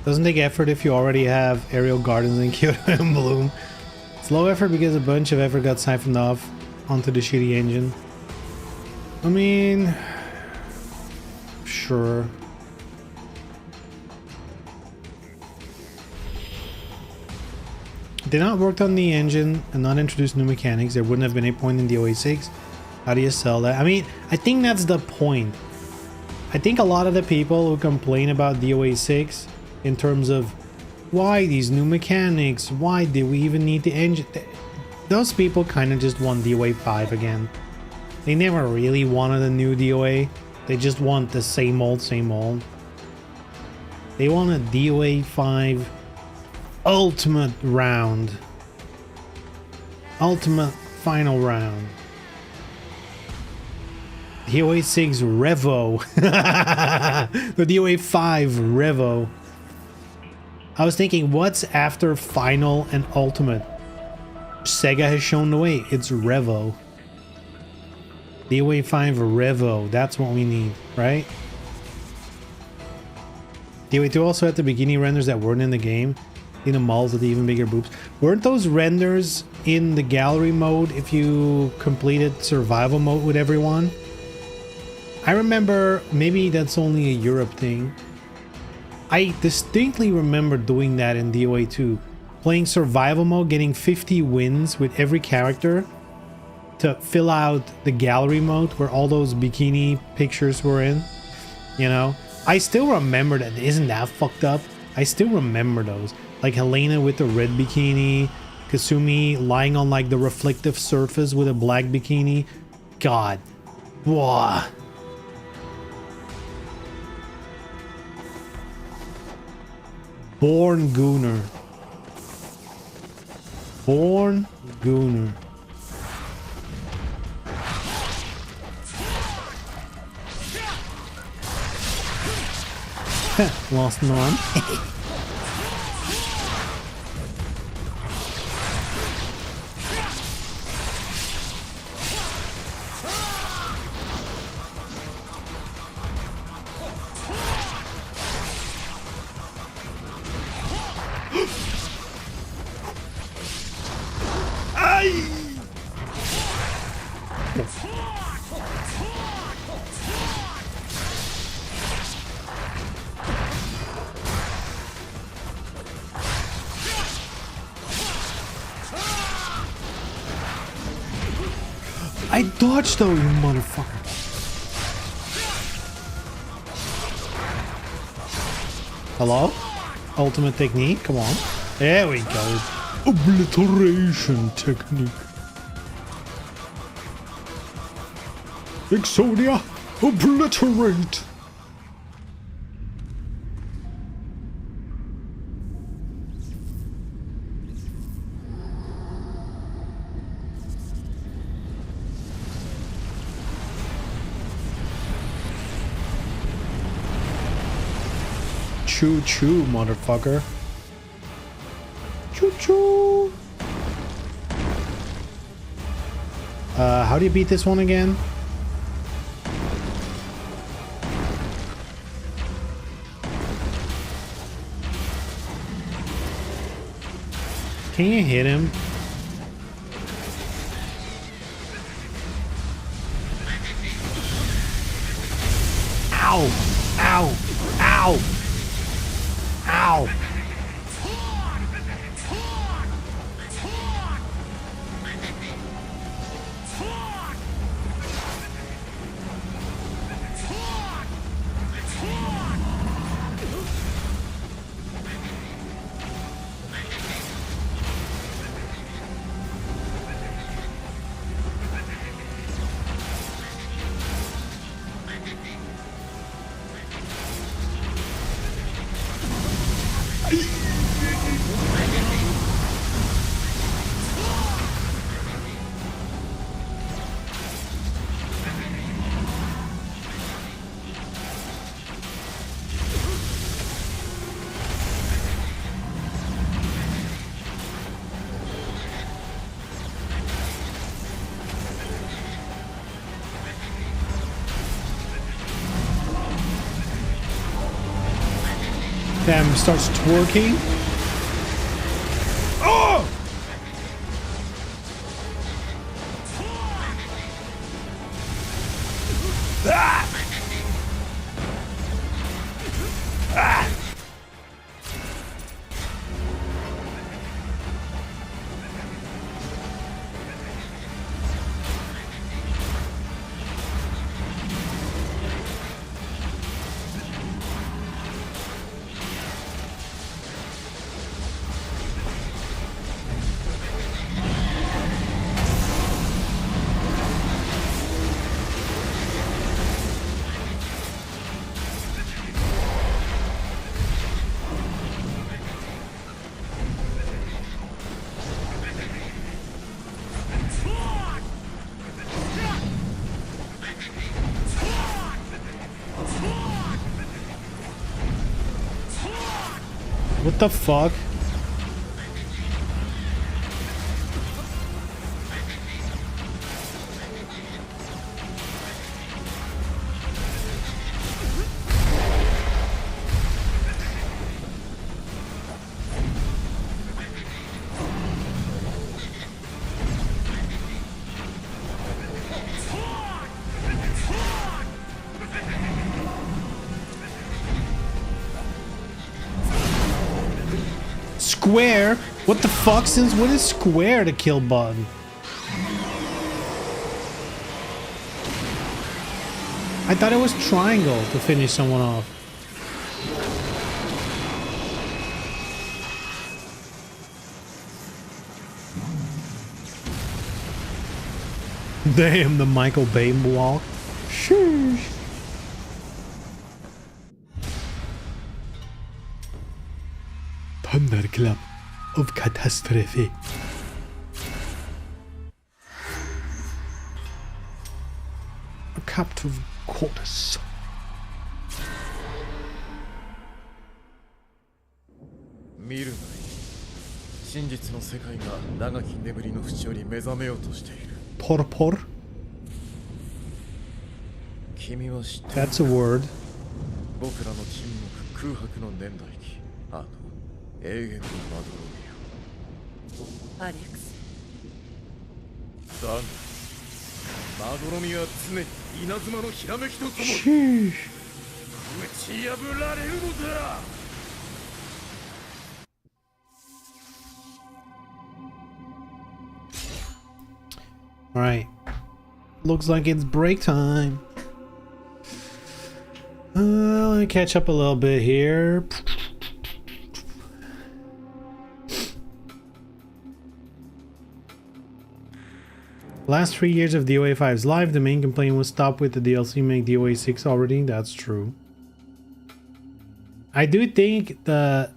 Doesn't take effort if you already have Aerial Gardens in Kyoto and Bloom. It's low effort because a bunch of effort got siphoned off onto the shitty engine. I mean, sure. If they not worked on the engine and not introduced new mechanics, there wouldn't have been a point in DOA 6. How do you sell that? I mean, I think that's the point. I think a lot of the people who complain about DOA 6 in terms of why these new mechanics, why did we even need the engine, those people kind of just want DOA 5 again. They never really wanted a new DOA. They just want the same old, same old. They want a DOA 5 ultimate round. Ultimate final round. DOA 6 Revo. The DOA 5 Revo. I was thinking, what's after final and ultimate? Sega has shown the way. It's Revo. DOA 5 Revo. That's what we need, right? DOA 2 also had the beginning renders that weren't in the game. in the malls with even bigger boobs. Weren't those renders in the gallery mode if you completed survival mode with everyone? I remember, maybe that's only a Europe thing. I distinctly remember doing that in DOA 2. Playing survival mode, getting 50 wins with every character to fill out the gallery mode where all those bikini pictures were in. You know? I still remember that. Isn't that fucked up? I still remember those. Like Helena with the red bikini, Kasumi lying on like the reflective surface with a black bikini. God. Whoa. Born Gooner. Born Gooner. Lost Norm. I dodged though, you motherfucker. Hello? Ultimate technique? Come on. There we go. Obliteration technique. Exodia, obliterate. Choo choo, motherfucker. Choo choo. How do you beat this one again? Can you hit him? Ow! Ow! Ow! Ow! Damn, starts twerking. Oh! Ah! Ah! What the fuck? square? What the fuck? Since when is square the kill button? I thought it was triangle to finish someone off. Damn, the Michael Bay walk. Sheesh. Thunderclap of catastrophe. A captive corpse. Porpor? That's a word. Alex. Sheesh. All right. Looks like it's break time. Let me catch up a little bit here. Last 3 years of DOA 5's life, the main complaint was stop with the DLC, make DOA 6 already. That's true. I do think the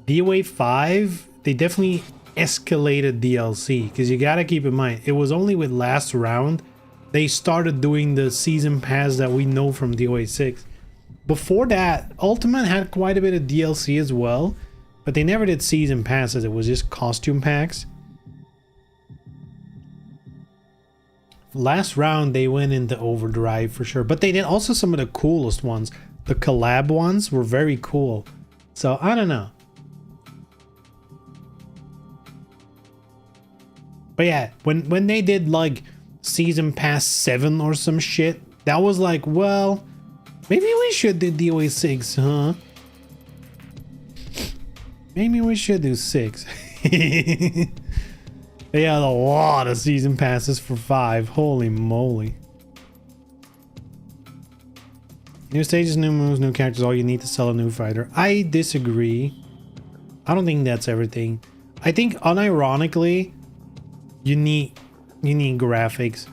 DOA 5, they definitely escalated DLC, because you gotta keep in mind, it was only with last round they started doing the season pass that we know from DOA 6. Before that, Ultimate had quite a bit of DLC as well, but they never did season passes. It was just costume packs. Last round they went into overdrive for sure, but they did also some of the coolest ones. The collab ones were very cool. So I don't know. But yeah, when they did like season pass 7 or some shit, that was like, well, maybe we should do DOA 6, huh? Maybe we should do 6. They had a lot of season passes for 5. Holy moly. New stages, new moves, new characters, all you need to sell a new fighter. I disagree. I don't think that's everything. I think unironically, you need graphics.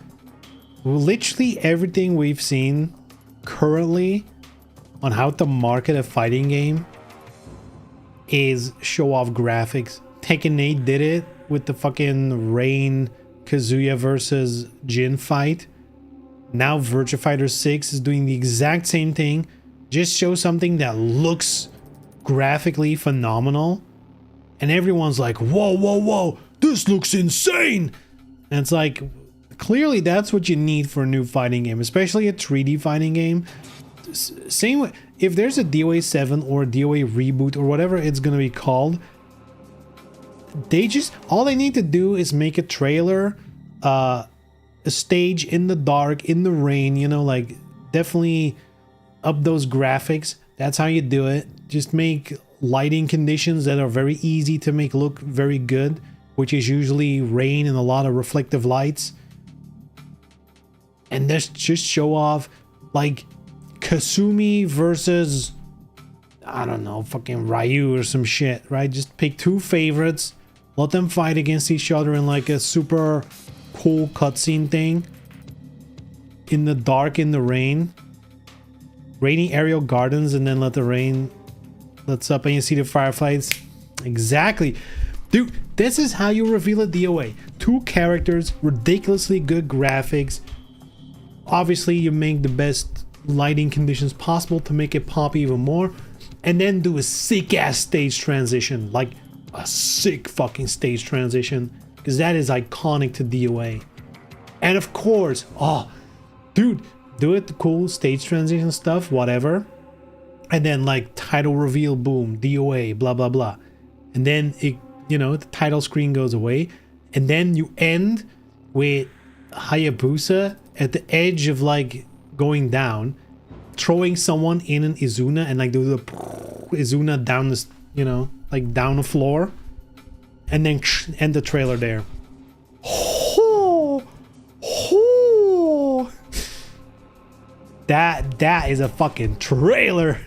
Literally everything we've seen currently on how to market a fighting game is show off graphics. Tekken 8 did it with the fucking Rain Kazuya versus Jin fight. Now Virtua Fighter 6 is doing the exact same thing. Just show something that looks graphically phenomenal, and everyone's like, whoa, whoa, whoa, this looks insane. And it's like, clearly that's what you need for a new fighting game, especially a 3D fighting game. Same way, if there's a DOA 7 or a DOA reboot or whatever it's gonna be called, all they need to do is make a trailer, a stage in the dark, in the rain, you know, like definitely up those graphics. That's how you do it. Just make lighting conditions that are very easy to make look very good, which is usually rain and a lot of reflective lights. And just show off like Kasumi versus, I don't know, fucking Ryu or some shit, right? Just pick 2 favorites, let them fight against each other in like a super cool cutscene thing in the dark, in the rain, rainy aerial gardens, and then let the rain lets up and you see the fireflies. Exactly, dude. This is how you reveal a DOA. 2 characters, ridiculously good graphics. Obviously you make the best lighting conditions possible to make it pop even more, and then do a sick ass stage transition, like a sick fucking stage transition, because that is iconic to DOA. And of course, oh dude, do it the cool stage transition stuff, whatever, and then like title reveal, boom, DOA, blah blah blah, and then it, you know, the title screen goes away, and then you end with Hayabusa at the edge of like going down, throwing someone in an Izuna, and like do the Izuna down this, you know, like down the floor, and then end the trailer there. Oh, oh. That is a fucking trailer.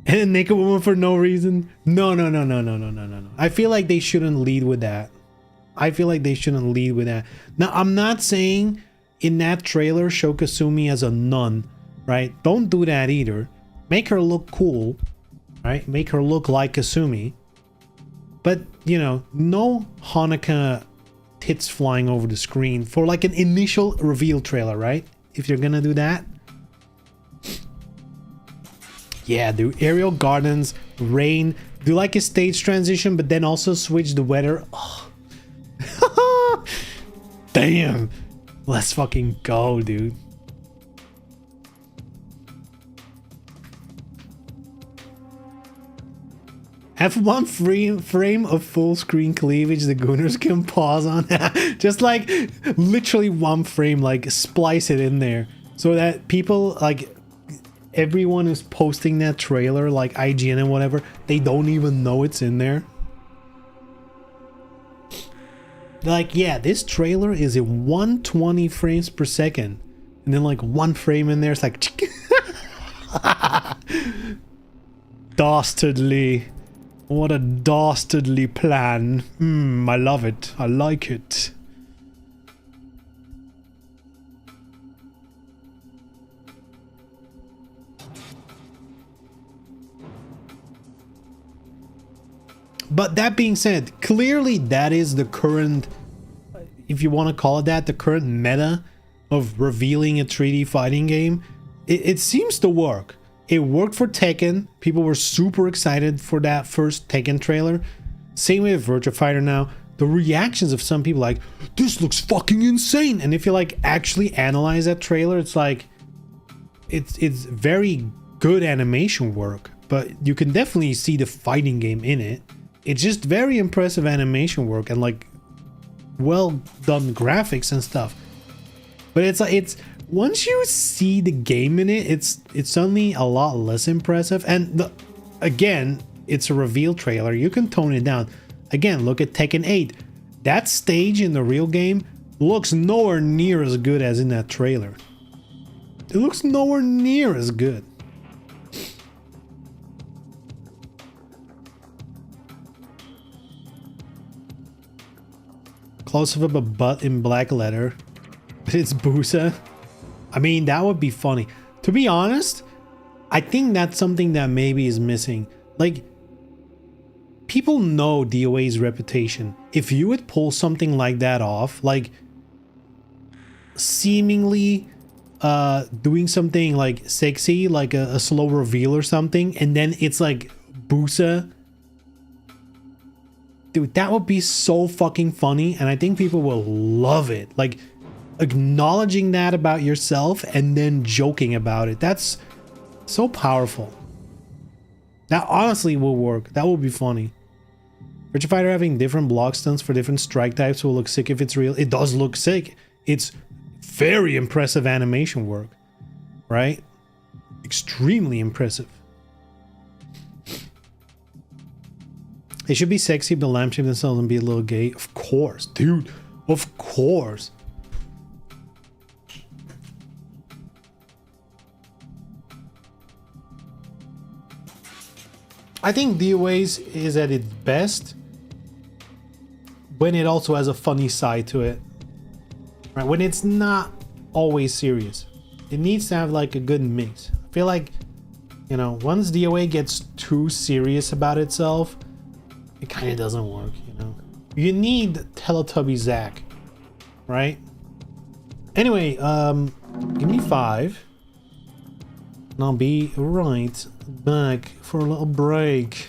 And a naked woman for no reason. No. I feel like they shouldn't lead with that. Now, I'm not saying in that trailer show Kasumi as a nun, right? Don't do that either. Make her look cool, right? Make her look like Kasumi. But, you know, no Hanukkah tits flying over the screen for like an initial reveal trailer, right? If you're gonna do that. Yeah, do aerial gardens, rain, do like a stage transition, but then also switch the weather. Oh. Damn. Let's fucking go, dude. Have one frame of full screen cleavage the Gooners can pause on. Just like literally one frame, like splice it in there so that people, like everyone who's posting that trailer, like IGN and whatever, they don't even know it's in there. Like, yeah, this trailer is in 120 frames per second. And then like one frame in there, it's like dastardly. What a dastardly plan. I love it. I like it. But that being said, clearly that is the current, if you want to call it that, the current meta of revealing a 3D fighting game. It seems to work. It worked for Tekken. People were super excited for that first Tekken trailer. Same with Virtua Fighter now. The reactions of some people like, this looks fucking insane. And if you like actually analyze that trailer, it's like, it's very good animation work, but you can definitely see the fighting game in it. It's just very impressive animation work and like well done graphics and stuff. But it's like, it's once you see the game in it, it's suddenly a lot less impressive. And again, it's a reveal trailer. You can tone it down. Again, look at Tekken 8. That stage in the real game looks nowhere near as good as in that trailer. It looks nowhere near as good. Close-up of a butt in black letter. But it's Busa. I mean, that would be funny. To be honest, I think that's something that maybe is missing. Like, people know DOA's reputation. If you would pull something like that off, like seemingly doing something like sexy, like a slow reveal or something, and then it's like Busa. Dude, that would be so fucking funny, and I think people will love it. Like, acknowledging that about yourself and then joking about it. That's so powerful. That honestly will work. That will be funny. Virtua Fighter having different block stunts for different strike types will look sick if it's real. It does look sick. It's very impressive animation work, right? Extremely impressive. They should be sexy, but lampshade themselves and be a little gay. Of course, dude. Of course. I think DOA's is at its best when it also has a funny side to it. Right? When it's not always serious. It needs to have like a good mix. I feel like, you know, once DOA gets too serious about itself, it kind of doesn't work, you know. You need Teletubby Zack, right? Anyway, give me 5. And I'll be right back for a little break.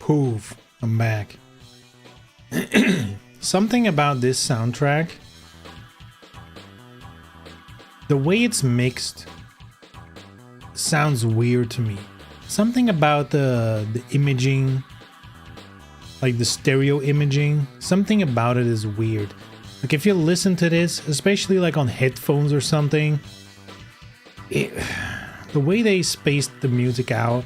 Poof, I'm back. Something about this soundtrack, the way it's mixed sounds weird to me. Something about the imaging, like the stereo imaging, something about it is weird. Like if you listen to this, especially like on headphones or something, the way they spaced the music out,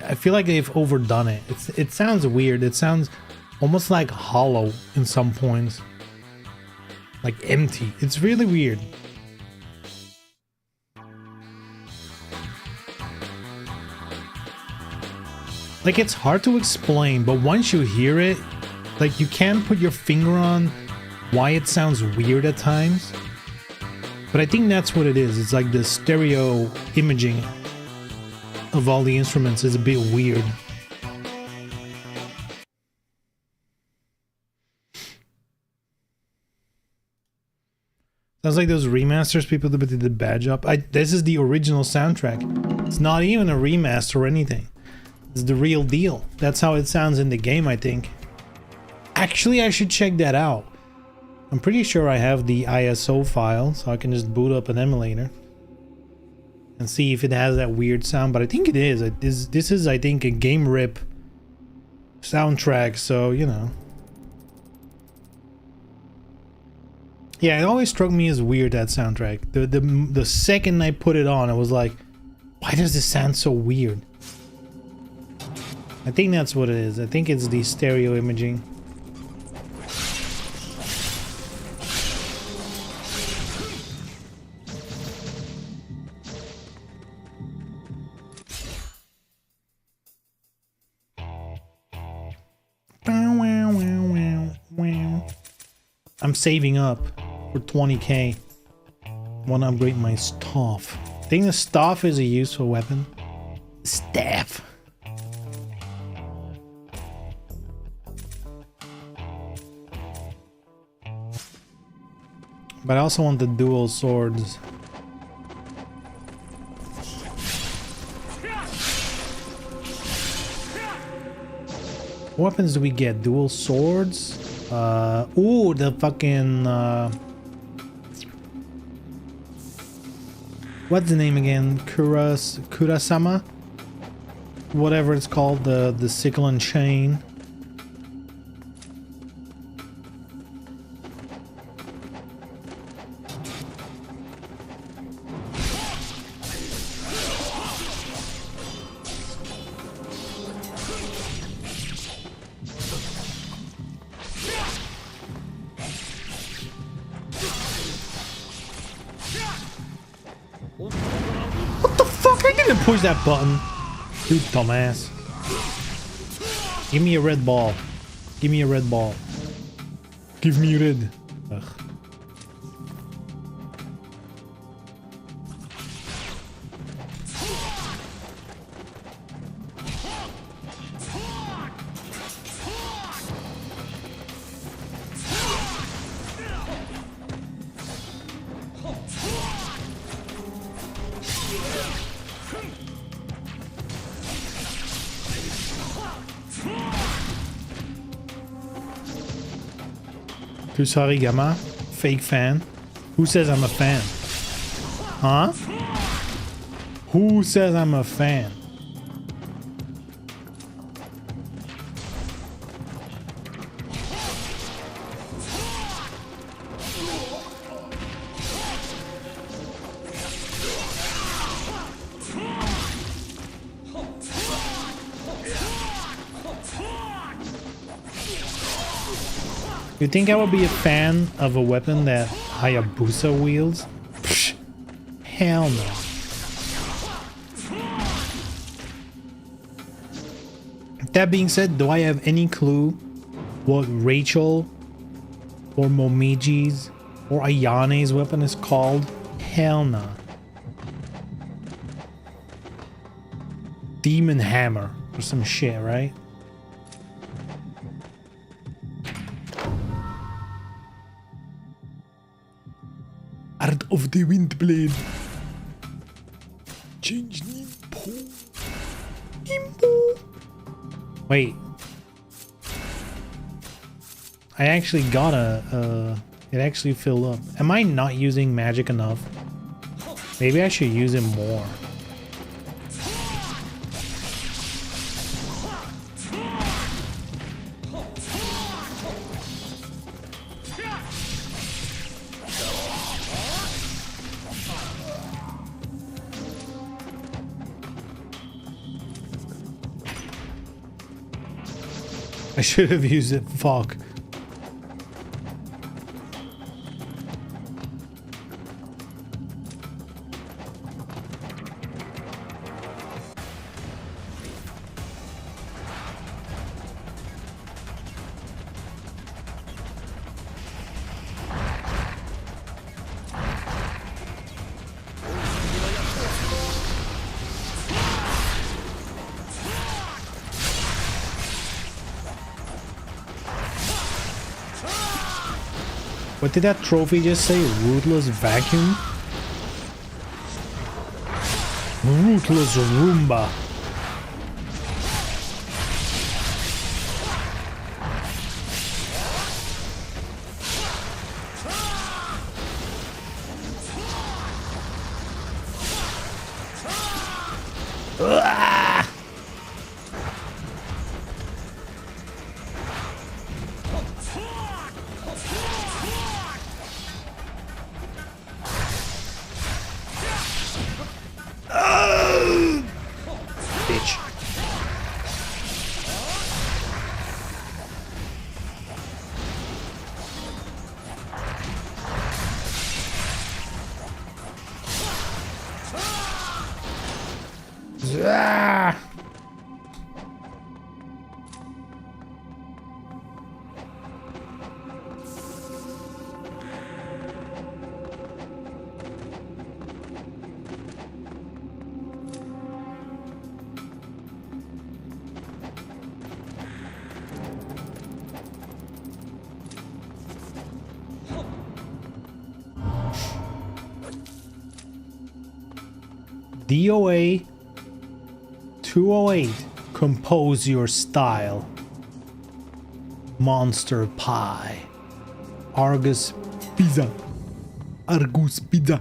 I feel like they've overdone it. It sounds weird. It sounds almost like hollow in some points, like empty. It's really weird. Like it's hard to explain, but once you hear it, like you can't put your finger on why it sounds weird at times. But I think that's what it is. It's like the stereo imaging of all the instruments is a bit weird. Sounds like those remasters people did the bad job. This is the original soundtrack. It's not even a remaster or anything. It's the real deal. That's how it sounds in the game, I think. Actually, I should check that out. I'm pretty sure I have the ISO file, so I can just boot up an emulator and see if it has that weird sound, but I think it is. This is, I think, a game rip soundtrack, so, you know. Yeah, it always struck me as weird, that soundtrack. The second I put it on, I was like, why does this sound so weird? I think that's what it is. I think it's the stereo imaging. I'm saving up for 20k. Want to upgrade my staff. I think the staff is a useful weapon. Staff. But I also want the dual swords. What weapons do we get? Dual swords? Ooh, the fucking what's the name again? Kurasama? Whatever it's called, the sickle and chain. Push that button, you dumbass. Give me a red ball. Give me a red ball. Give me red. Ugh. Kusarigama, fake fan. Who says I'm a fan? Huh? Who says I'm a fan? You think I would be a fan of a weapon that Hayabusa wields? Psh, hell no. That being said, do I have any clue what Rachel or Momiji's or Ayane's weapon is called? Hell no. Demon Hammer or some shit, right? Art of the Windblade. Change Nimpo. Nimpo. Wait. I actually got it actually filled up. Am I not using magic enough? Maybe I should use it more. I should have used it. Fuck. What did that trophy just say? Ruthless vacuum? Ruthless Roomba. Bitch. Ah! DOA 208. Compose your style. Monster Pie. Argus Pizza. Argus Pizza.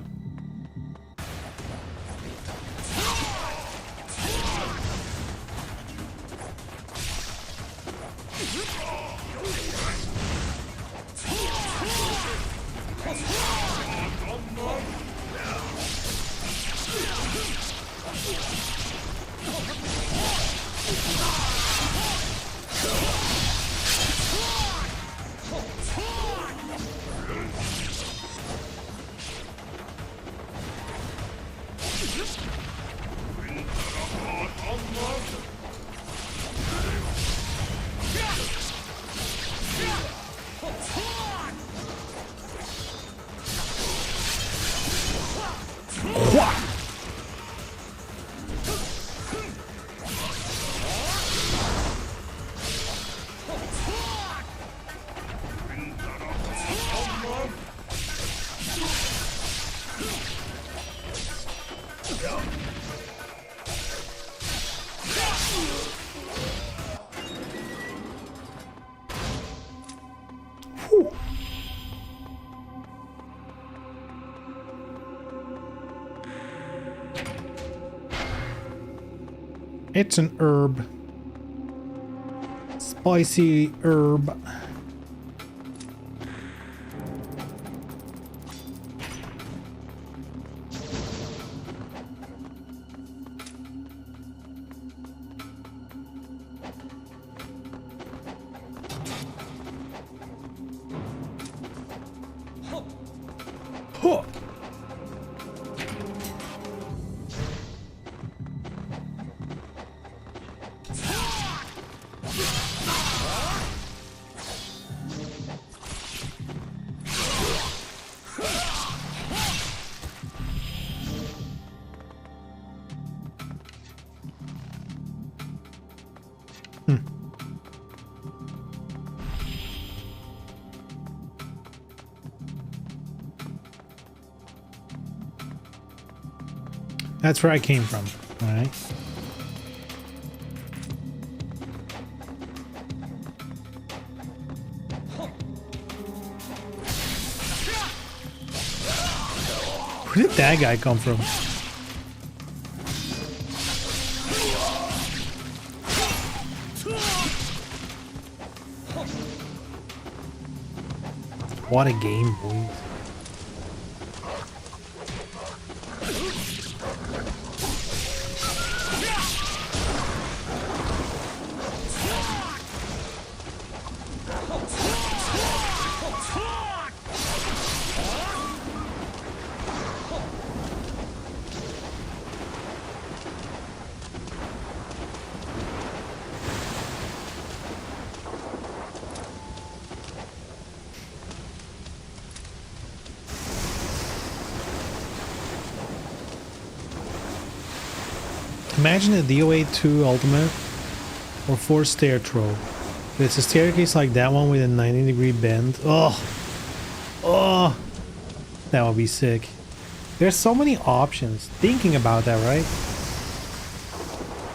It's an herb. Spicy herb. Huh. That's where I came from, all right? Where did that guy come from? What a game, boys. Imagine a DOA 2 Ultimate or 4 stair throw. It's a staircase like that one with a 90-degree bend. Oh, oh, that would be sick. There's so many options. Thinking about that, right?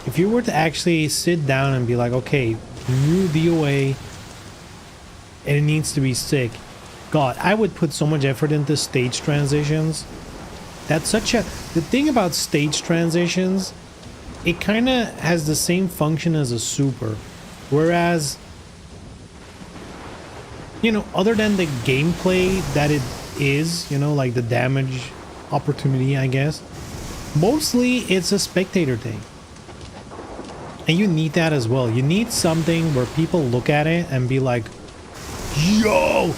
If you were to actually sit down and be like, okay, new DOA, and it needs to be sick. God, I would put so much effort into stage transitions. That's such a... The thing about stage transitions, it kind of has the same function as a super. Whereas, you know, other than the gameplay that it is, you know, like the damage opportunity, I guess, mostly it's a spectator thing. And you need that as well. You need something where people look at it and be like, yo!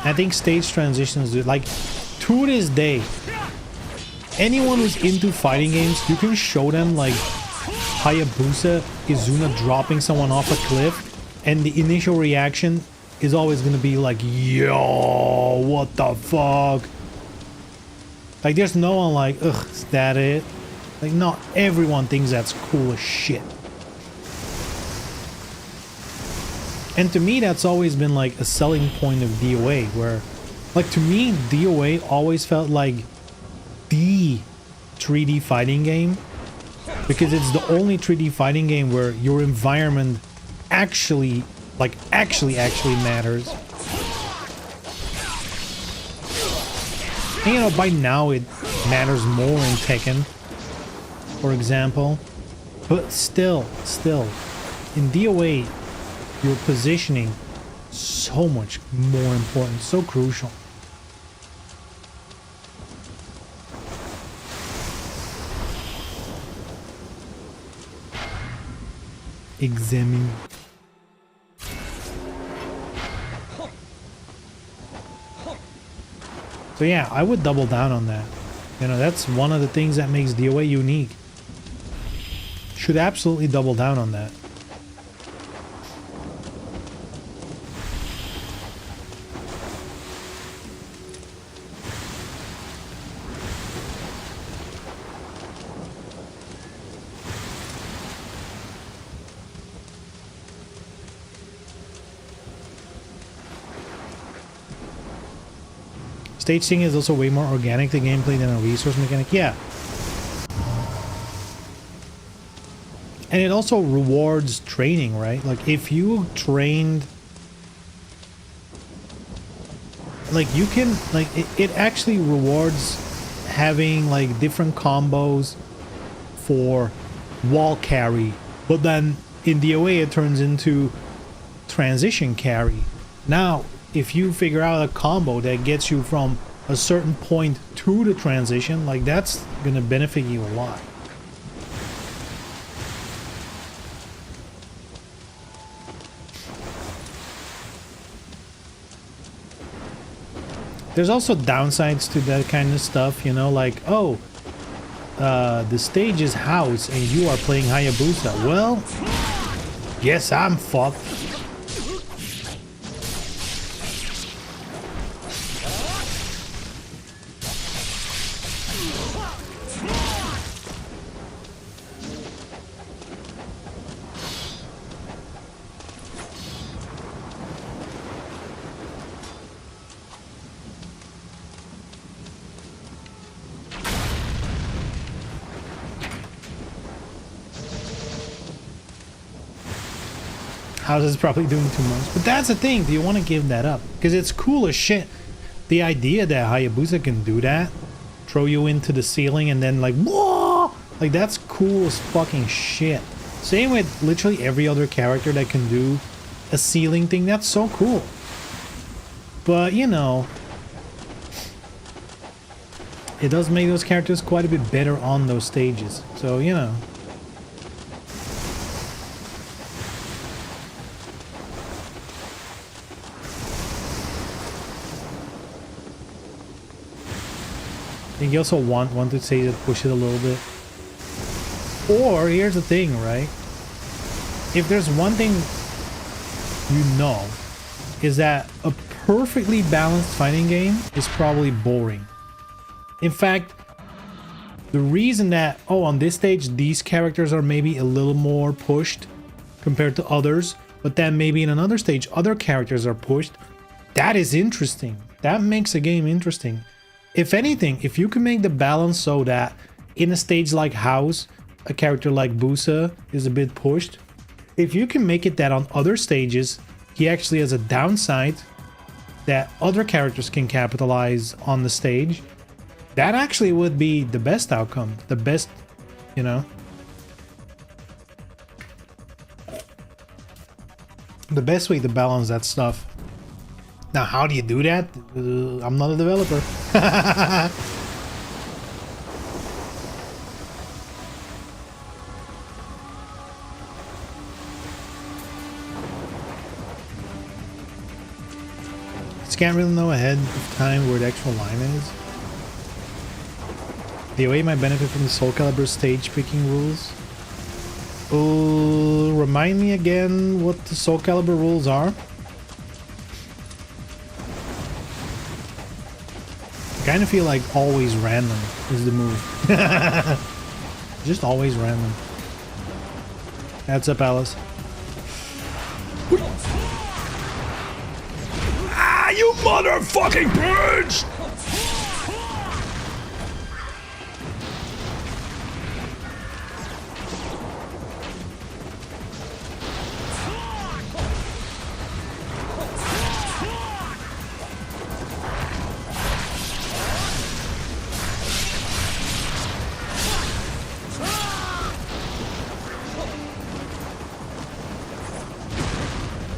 I think stage transitions, like, to this day, anyone who's into fighting games, you can show them like Hayabusa Izuna dropping someone off a cliff, and the initial reaction is always gonna be like, yo, what the fuck? Like, there's no one like, ugh, is that it? Like, not everyone thinks that's cool as shit. And to me, that's always been like a selling point of DOA, where, like, to me, DOA always felt like the 3D fighting game, because it's the only 3D fighting game where your environment actually, like, actually matters. And, you know, by now it matters more in Tekken, for example, but still, in DOA, your positioning so much more important, so crucial. Examine. So yeah, I would double down on that. You know, that's one of the things that makes DOA unique. Should absolutely double down on that. Stage thing is also way more organic to gameplay than a resource mechanic. Yeah. And it also rewards training, right? Like, if you trained... Like, you can... Like, it actually rewards having, like, different combos for wall carry. But then, in DOA, it turns into transition carry. Now, if you figure out a combo that gets you from a certain point to the transition, like, that's gonna benefit you a lot. There's also downsides to that kind of stuff, you know, like, oh, the stage is house and you are playing Hayabusa. Well, guess I'm fucked. House is probably doing too much. But that's the thing. Do you want to give that up? Because it's cool as shit. The idea that Hayabusa can do that, throw you into the ceiling and then like, whoa! Like that's cool as fucking shit. Same with literally every other character that can do a ceiling thing. That's so cool. But, you know, it does make those characters quite a bit better on those stages. So, you know. I think you also want to say that push it a little bit. Or, here's the thing, right? If there's one thing you know, is that a perfectly balanced fighting game is probably boring. In fact, the reason that, oh, on this stage, these characters are maybe a little more pushed compared to others, but then maybe in another stage, other characters are pushed, that is interesting. That makes a game interesting. If anything, if you can make the balance so that in a stage like House, a character like Busa is a bit pushed, if you can make it that on other stages, he actually has a downside that other characters can capitalize on the stage, that actually would be the best outcome. The best, you know. The best way to balance that stuff. Now, how do you do that? I'm not a developer. Just can't really know ahead of time where the actual line is. The OA might benefit from the Soul Calibur stage picking rules. Remind me again what the Soul Calibur rules are. I kind of feel like always random is the move. Just always random. That's up, Alice. Ah, you motherfucking bitch!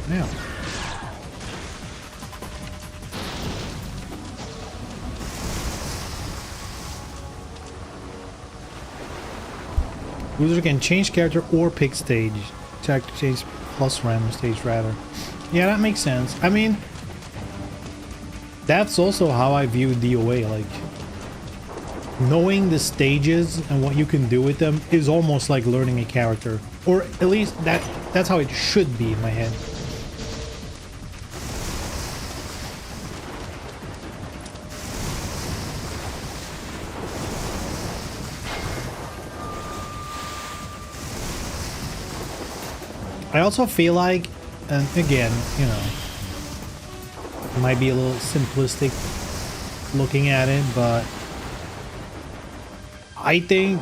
Now. User can change character or pick stage. Character change plus random stage rather. Yeah, that makes sense. I mean, that's also how I view DOA. Like, knowing the stages and what you can do with them is almost like learning a character. Or at least that's how it should be in my head. I also feel like, and again, you know, it might be a little simplistic looking at it, but I think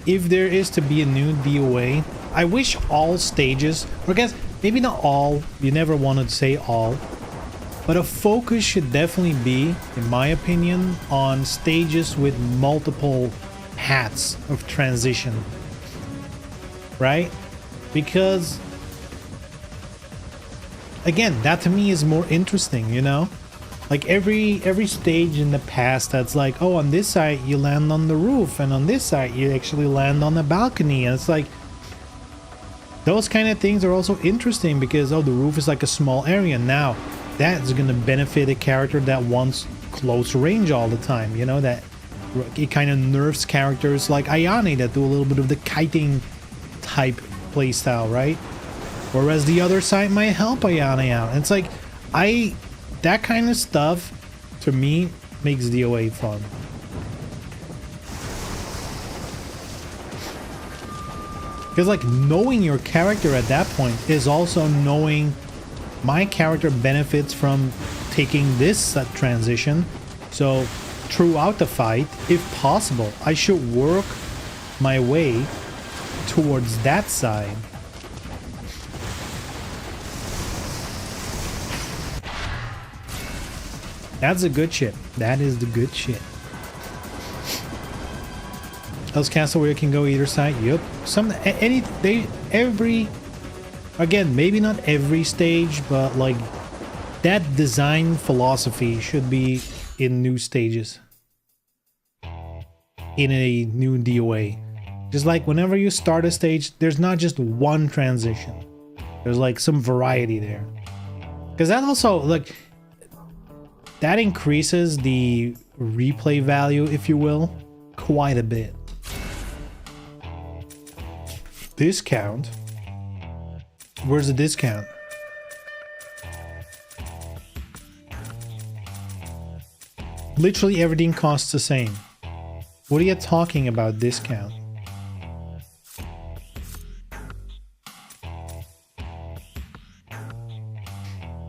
if there is to be a new DOA, I wish all stages, or I guess maybe not all, you never want to say all, but a focus should definitely be, in my opinion, on stages with multiple hats of transition, right? Because, again, that to me is more interesting, you know? Like every stage in the past that's like, oh, on this side you land on the roof, and on this side you actually land on the balcony, and it's like, those kind of things are also interesting because, oh, the roof is like a small area. Now, that's gonna benefit a character that wants close range all the time, you know? That it kind of nerfs characters like Ayane that do a little bit of the kiting type playstyle, right? Whereas the other side might help Ayane out. And it's like, that kind of stuff to me makes DOA fun. Because like knowing your character at that point is also knowing my character benefits from taking this transition. So throughout the fight, if possible, I should work my way towards that side. That's the good shit. That is the good shit. Hell's Castle where you can go either side. Yep. Every again, maybe not every stage, but like that design philosophy should be in new stages. In a new DOA. Just like whenever you start a stage, there's not just one transition. There's like some variety there. Because that also, like, that increases the replay value, if you will, quite a bit. Discount? Where's the discount? Literally everything costs the same. What are you talking about, discount?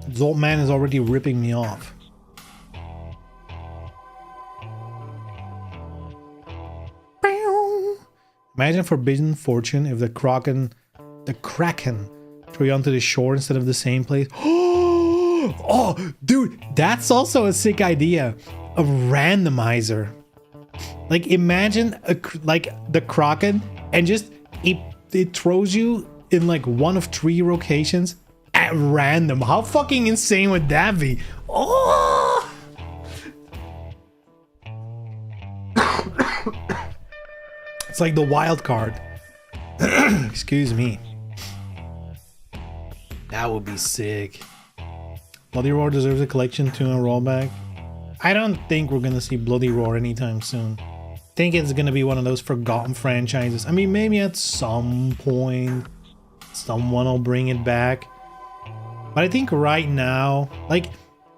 This old man is already ripping me off. Imagine Forbidden Fortune if the Kraken threw you onto the shore instead of the same place. Oh, dude, that's also a sick idea. A randomizer. Like, imagine like the Kraken and just it throws you in like one of 3 locations at random. How fucking insane would that be? Oh! It's like the wild card. Excuse me. That would be sick. Bloody Roar deserves a collection to a rollback. I don't think we're gonna see Bloody Roar anytime soon. I think it's gonna be one of those forgotten franchises. I mean, maybe at some point someone will bring it back. But I think right now, like,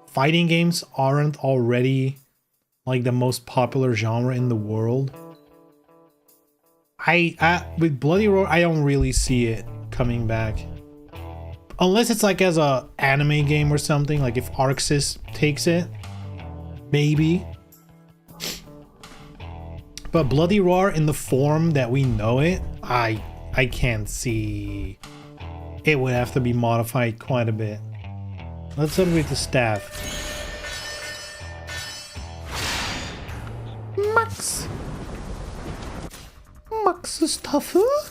fighting games aren't already like the most popular genre in the world. With Bloody Roar, I don't really see it coming back. Unless it's like as a anime game or something, like if ArcSys takes it, maybe. But Bloody Roar in the form that we know it, I can't see. It would have to be modified quite a bit. Let's upgrade the staff. Max stuff, huh?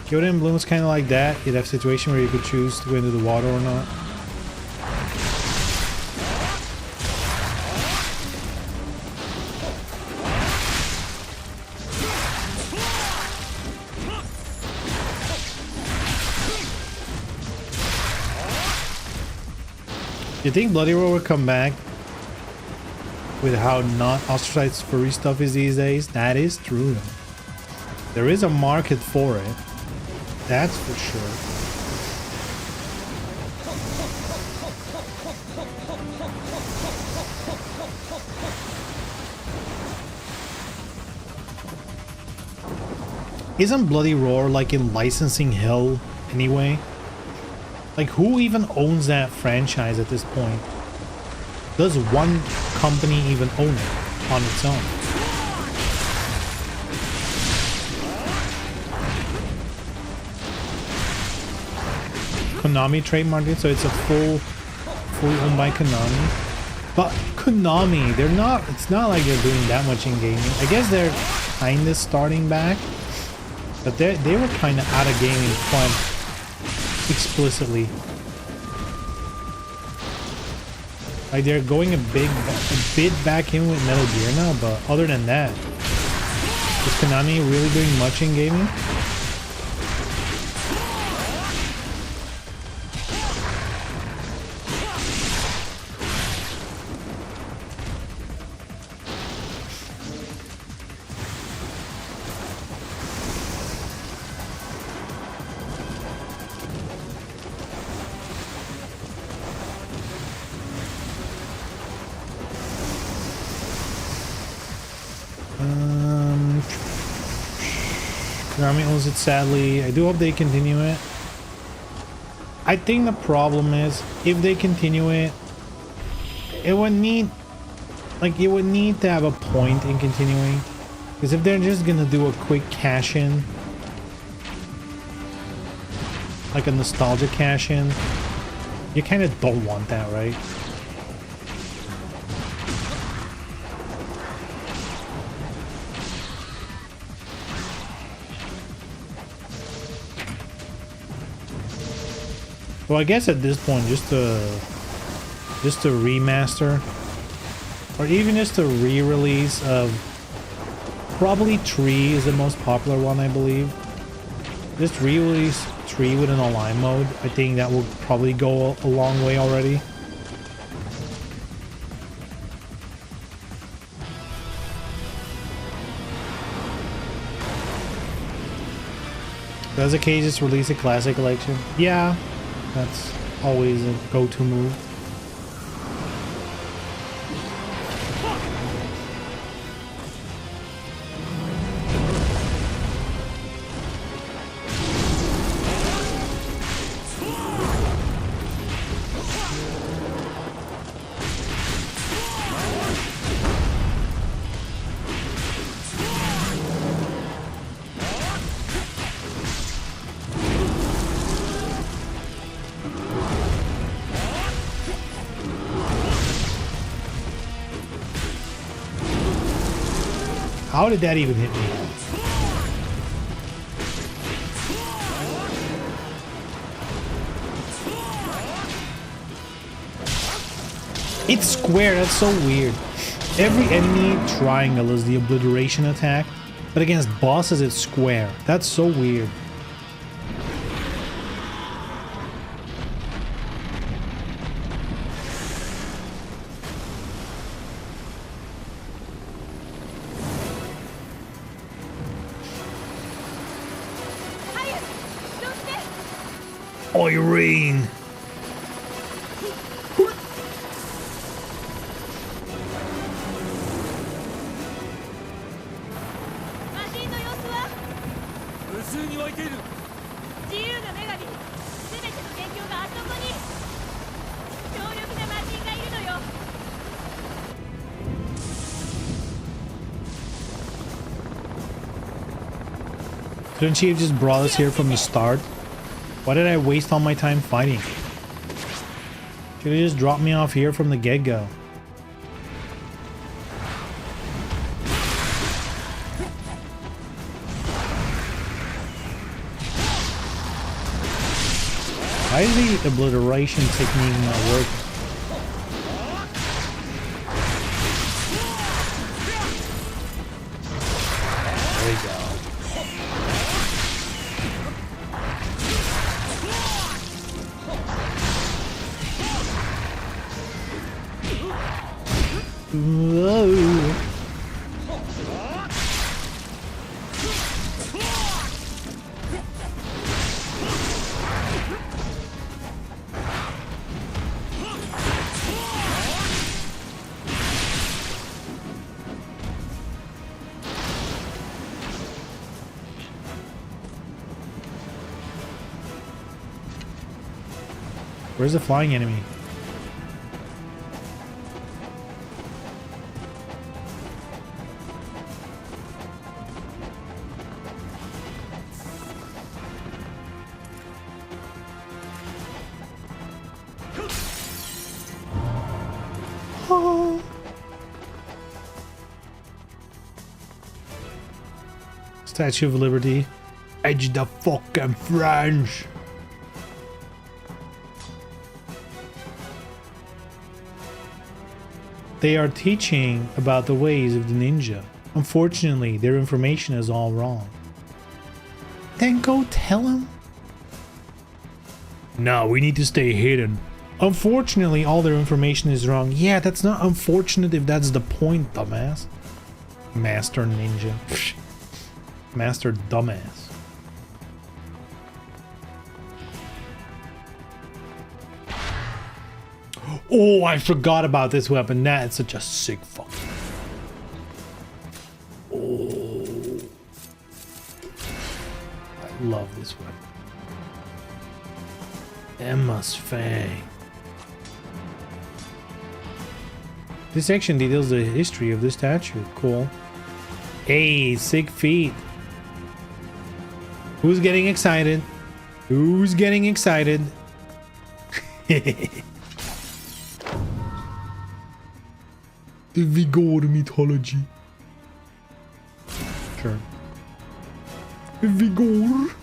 Gyoden Bloom was kind of like that. You'd have a situation where you could choose to go into the water or not. You think Bloody Roar will come back with how not ostracized furry stuff is these days? That is true though. There is a market for it. That's for sure. Isn't Bloody Roar like in licensing hell anyway? Like, who even owns that franchise at this point? Does one company even own it on its own? Konami trademarked it, so it's a fully owned by Konami. But Konami, they're not, it's not like they're doing that much in gaming. I guess they're kind of starting back, but they were kind of out of gaming quite explicitly. Like, they're going a bit back in with Metal Gear now, but other than that, is Konami really doing much in gaming? Konami owns it, sadly. I do hope they continue it. I think the problem is, if they continue it, it would need to have a point in continuing. Because if they're just gonna do a quick cash-in, like a nostalgia cash-in, You kind of don't want that, right? Well, I guess at this point, just a remaster, or even just a re-release of probably 3 is the most popular one, I believe. Just re-release 3 with an online mode. I think that will probably go a long way already. If that's the case, just release a classic collection. Yeah, that's always a go-to move. How did that even hit me? It's square, that's so weird. Every enemy triangle is the obliteration attack, but against bosses it's square. That's so weird. Irene! Couldn't she have just brought us here from the start? Why did I waste all my time fighting? Should have just dropped me off here from the get-go. Why is the obliteration technique not working? There we go. Whoa. Where's the flying enemy? Statue of Liberty. Edge the fucking French. They are teaching about the ways of the ninja. Unfortunately, their information is all wrong. Then go tell them. No, we need to stay hidden. Unfortunately, all their information is wrong. Yeah, that's not unfortunate if that's the point, dumbass. Master Ninja. Master Dumbass. Oh, I forgot about this weapon. That's such a sick fucking. Oh. I love this weapon. Emma's Fang. This section details the history of this statue. Cool. Hey, sick feet. Who's getting excited? Who's getting excited? The Vigor mythology. Sure. Vigor.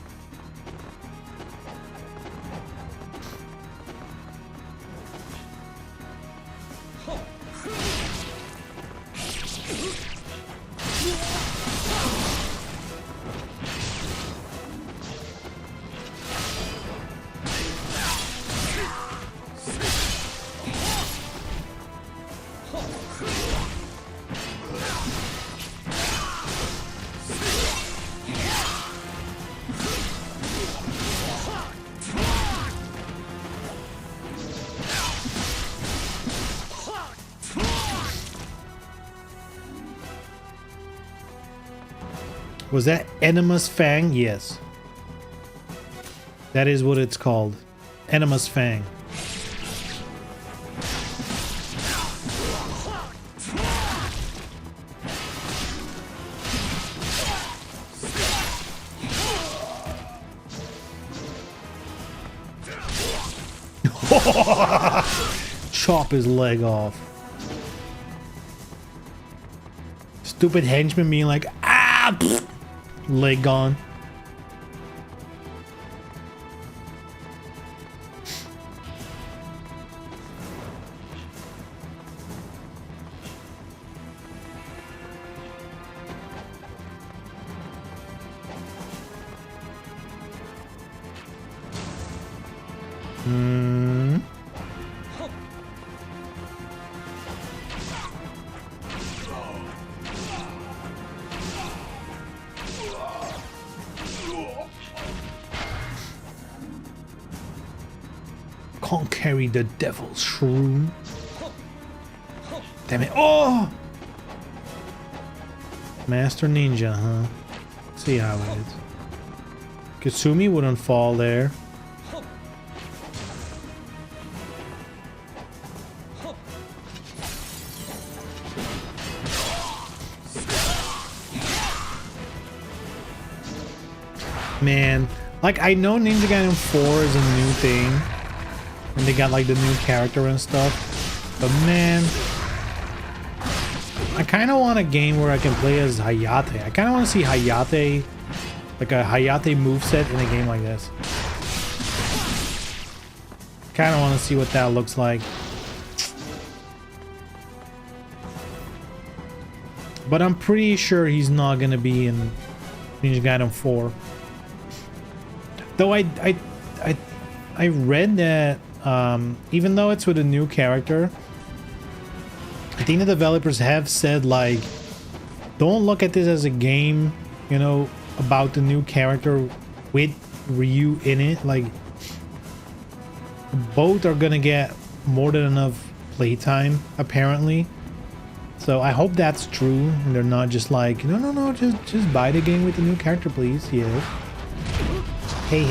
Was that Enemas Fang? Yes. That is what it's called. Enemas Fang. Chop his leg off. Stupid henchman being like, ah! Pfft. Leg gone. Can't carry the devil's shroom. Damn it. Oh! Master Ninja, huh? See how it is. Kasumi wouldn't fall there. Man, like I know Ninja Gaiden 4 is a new thing. And they got like the new character and stuff. But man, I kind of want a game where I can play as Hayate. I kind of want to see Hayate, like a Hayate moveset in a game like this. Kind of want to see what that looks like. But I'm pretty sure he's not going to be in Ninja Gaiden 4. Though I read that even though it's with a new character, I think the developers have said like, don't look at this as a game, you know, about the new character with Ryu in it. Like, both are gonna get more than enough playtime apparently. So I hope that's true and they're not just like, no, just buy the game with the new character, please. Yes. Hey.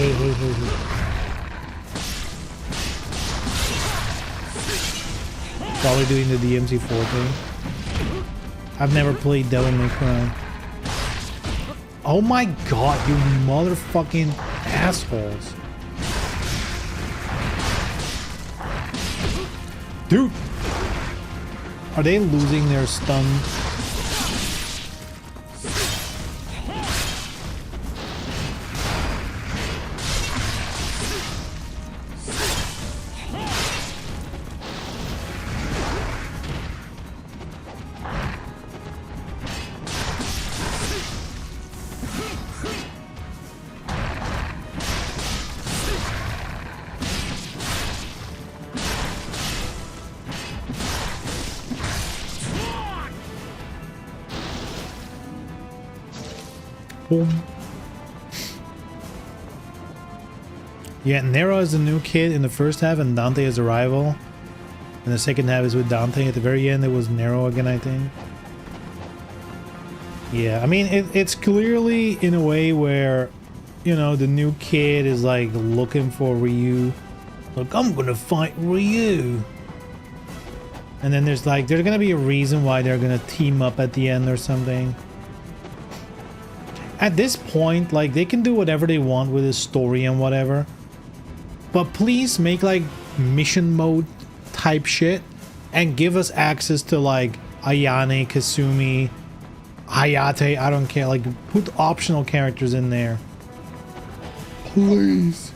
Probably doing the DMC4 thing. I've never played Devil May Cry. Oh my god, you motherfucking assholes. Dude! Are they losing their stun? Boom. Yeah, Nero is the new kid in the first half and Dante is a rival. And the second half is with Dante. At the very end it was Nero again, I think. Yeah, I mean it's clearly in a way where, you know, the new kid is like looking for Ryu. Like, I'm gonna fight Ryu. And then there's gonna be a reason why they're gonna team up at the end or something. At this point, like, they can do whatever they want with his story and whatever. but please make like mission mode type shit and give us access to like Ayane, Kasumi, Hayate. I don't care. Like, put optional characters in there, please.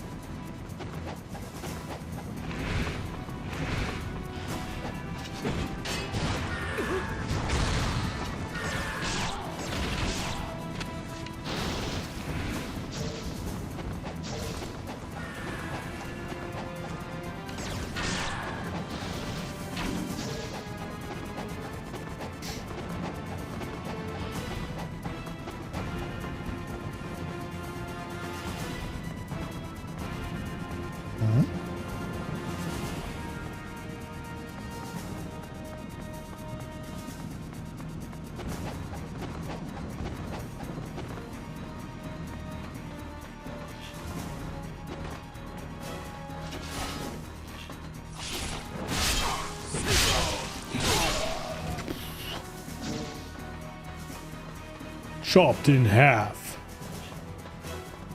Chopped in half.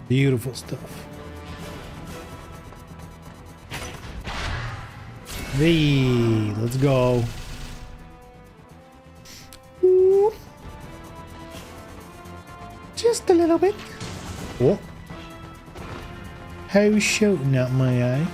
Beautiful stuff. Hey, let's go. Ooh. Just a little bit. Oh. How's shooting at my eye?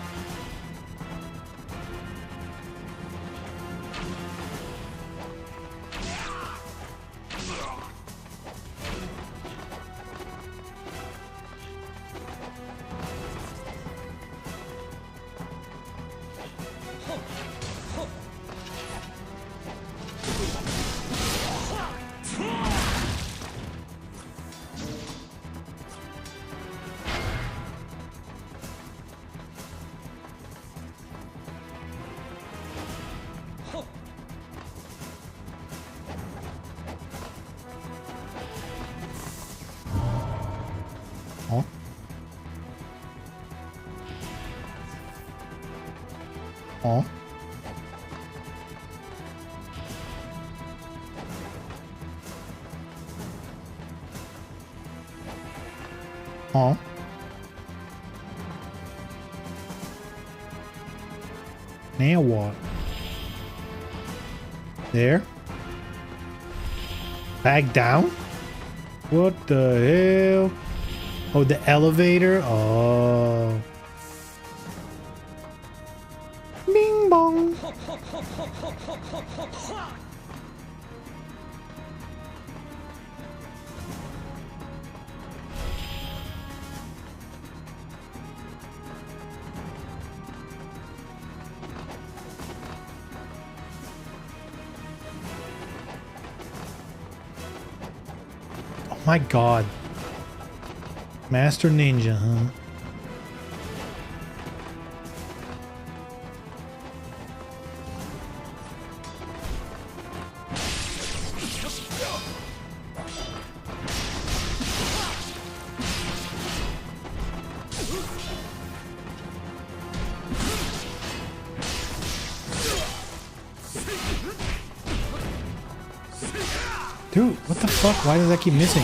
Huh? Huh? Huh? Now what? There? Back down? What the hell? Oh, the elevator? Oh. Bing bong. Oh my god. Master Ninja, huh? Dude, what the fuck? Why does that keep missing?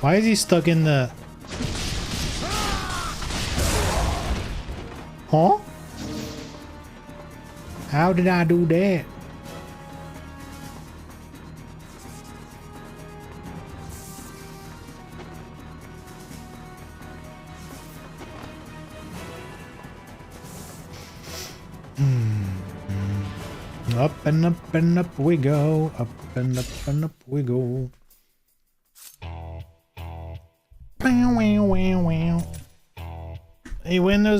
Why is he stuck in the... Huh? How did I do that? Up and up and up we go. Up and up and up we go. Wow, wow, wow, wow. Hey, when are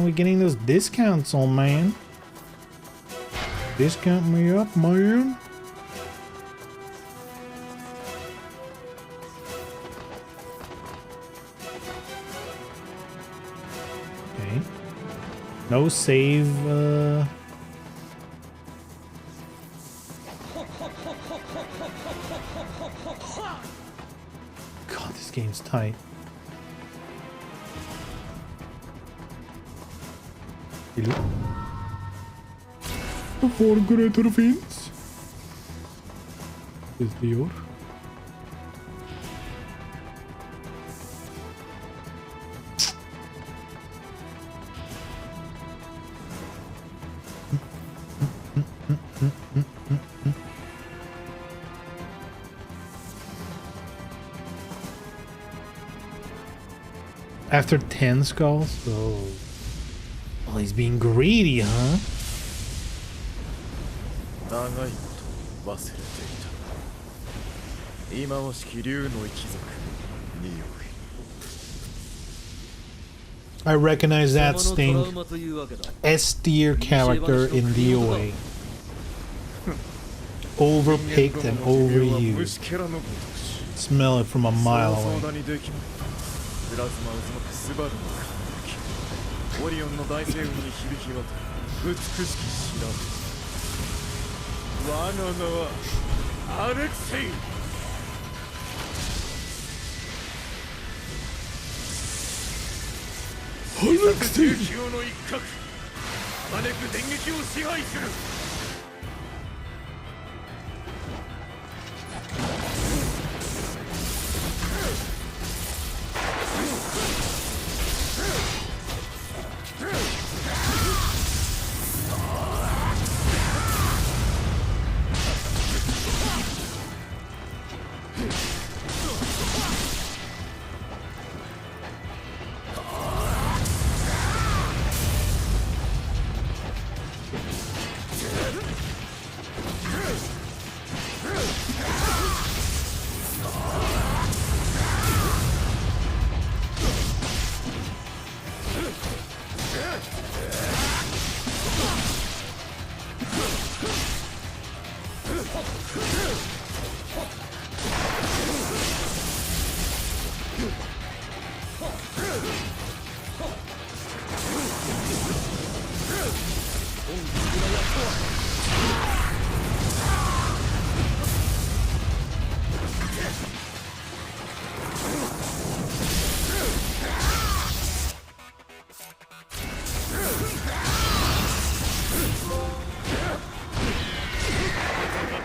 we getting those discounts on, man? Discount me up, man. Okay. No save, God, this game's tight. Hello? For greater things is the order. After 10 skulls? Oh. Well, he's being greedy, huh? 長いこと忘れていた。忌まわしき竜の一族、匂い。 I recognize that stink. S tier character in DOA. Overpicked and overused. Smell it from a mile away. プラズマ渦巻くスバルの輝き、オリオンの大星雲に響き渡る美しき白我が名はアレクセイ。アレクセイの一角、あまねく電撃を支配する。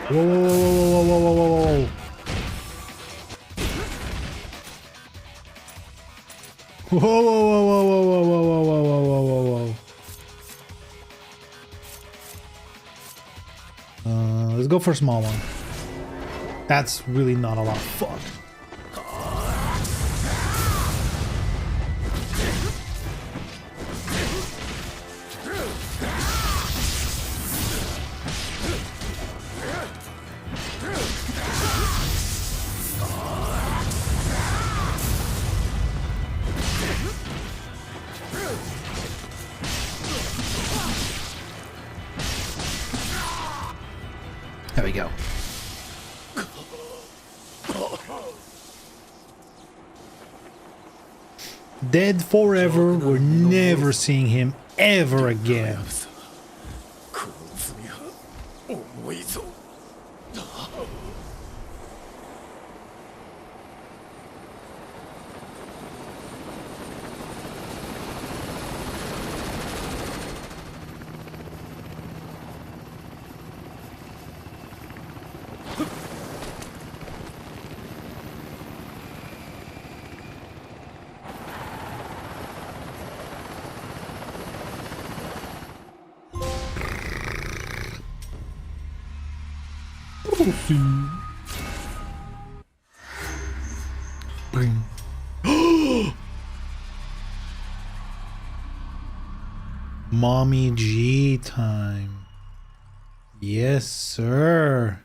Whoa, whoa, whoa, whoa, whoa, whoa, whoa, whoa. Whoa, whoa, whoa, whoa, whoa, whoa, whoa, whoa, whoa, whoa, whoa. Let's go for a small one. That's really not a lot. Fuck. There we go. Dead forever. We're never seeing him ever again. この罪は重いぞ。 Bring. Mommy G time. Yes, sir.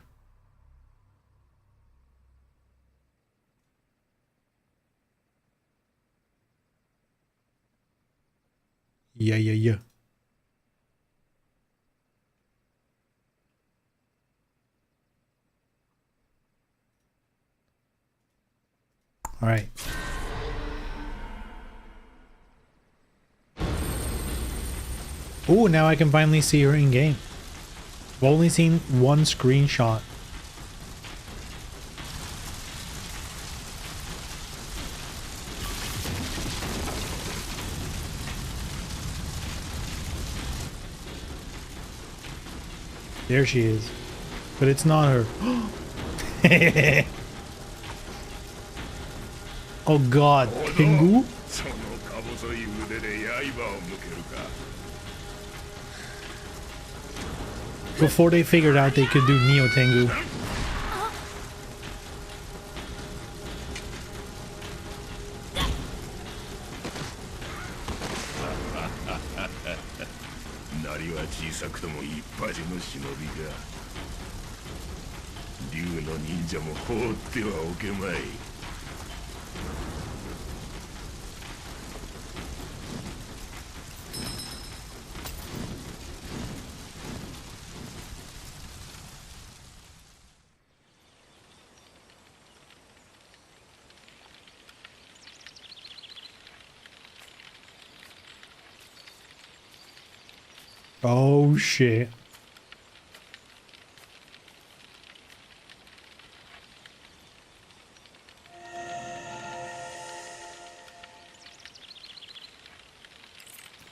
Yeah, yeah, yeah. All right. Oh, now I can finally see her in game. I've only seen one screenshot. There she is. But it's not her. Oh god, Tengu? Before they figured out they could do Neo Tengu. Oh shit.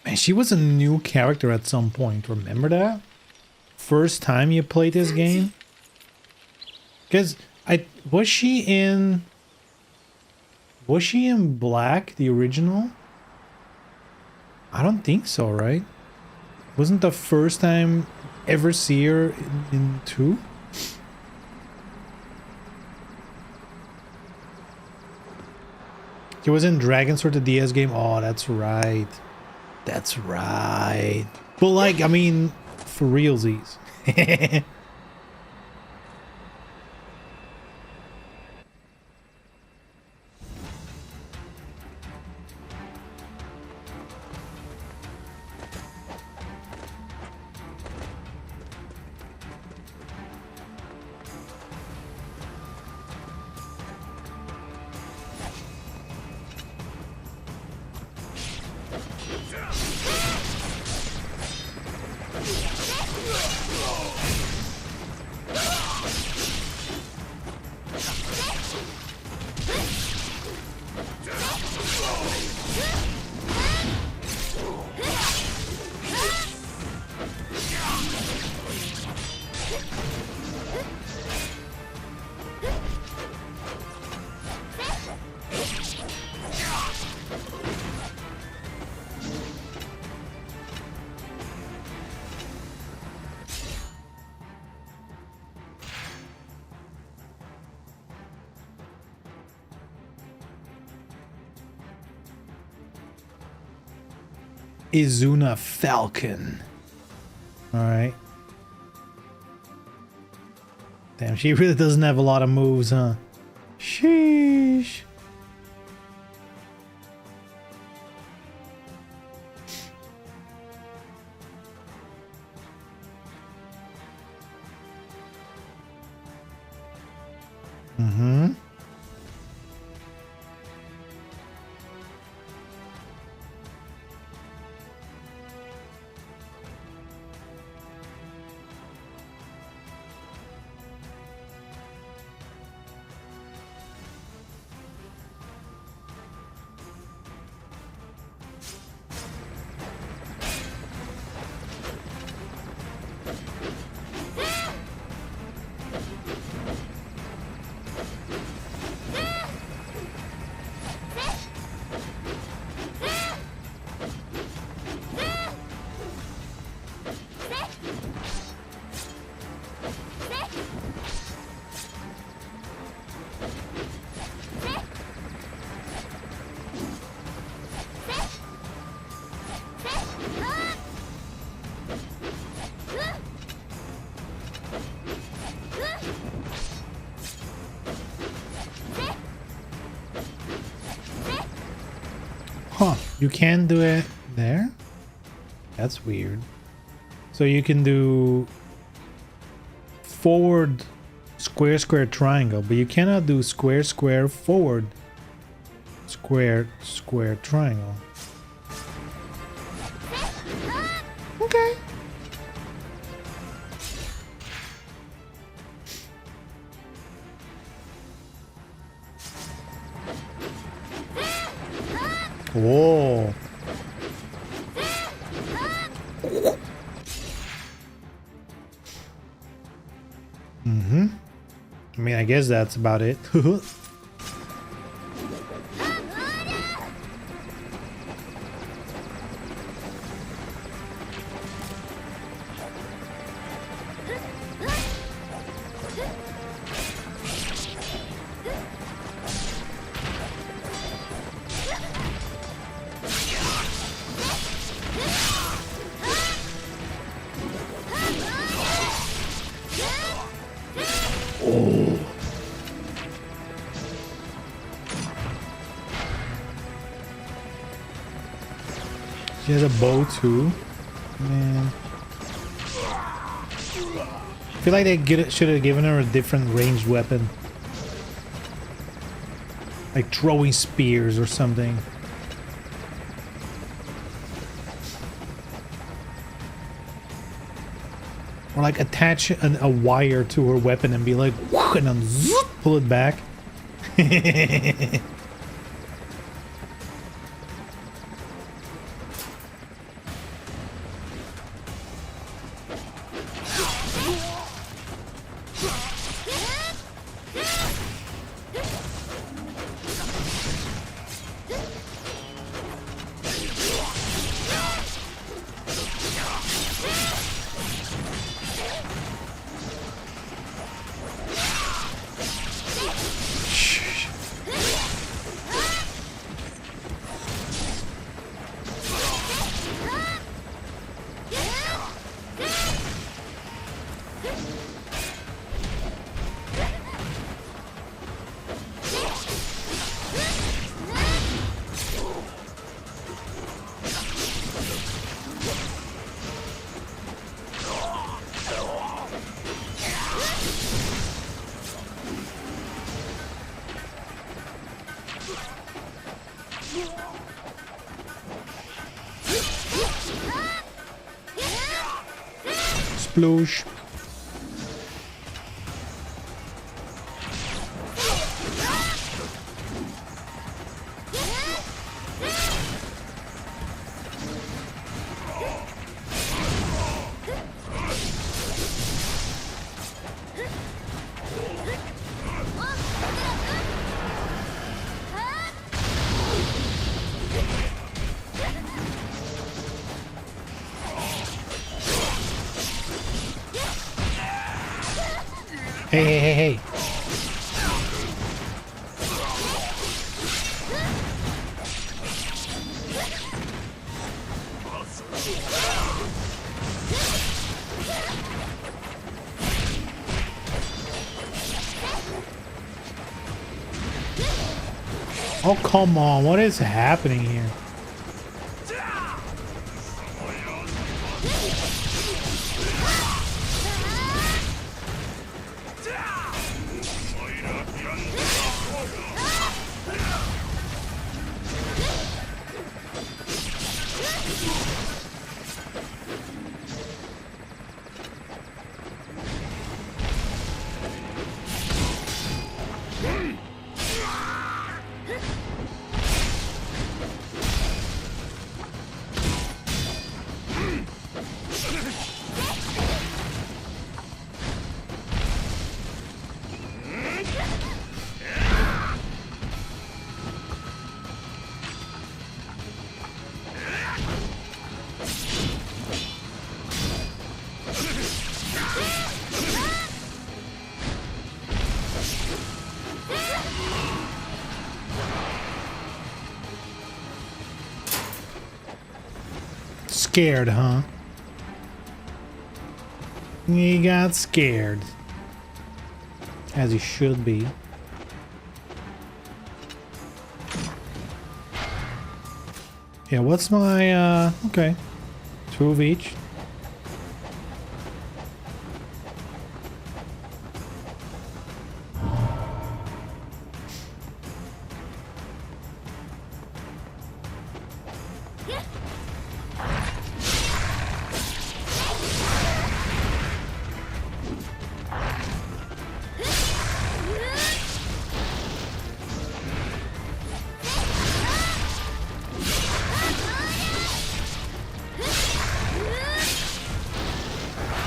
Man, she was a new character at some point. Remember that? First time you played this game? Because was she in Black, the original? I don't think so, right? Wasn't the first time ever see her in 2? She was in Dragon Sword, the DS game. Oh, that's right. That's right. But like, I mean, for realsies. Izuna Falcon. Alright. Damn, she really doesn't have a lot of moves, huh? Sheesh. Mm-hmm. Huh, you can do it there? That's weird. So you can do forward square square triangle, but you cannot do square square forward square square triangle. Okay. Whoa. I mean, I guess that's about it. She has a bow too. Man. I feel like they should have given her a different ranged weapon. Like throwing spears or something. Or like attach a wire to her weapon and be like, and then zoop, pull it back. Sploosh. Hey, hey, hey, hey. Oh, come on. What is happening here? Scared, huh? He got scared. As he should be. Yeah, what's my, okay. 2 of each.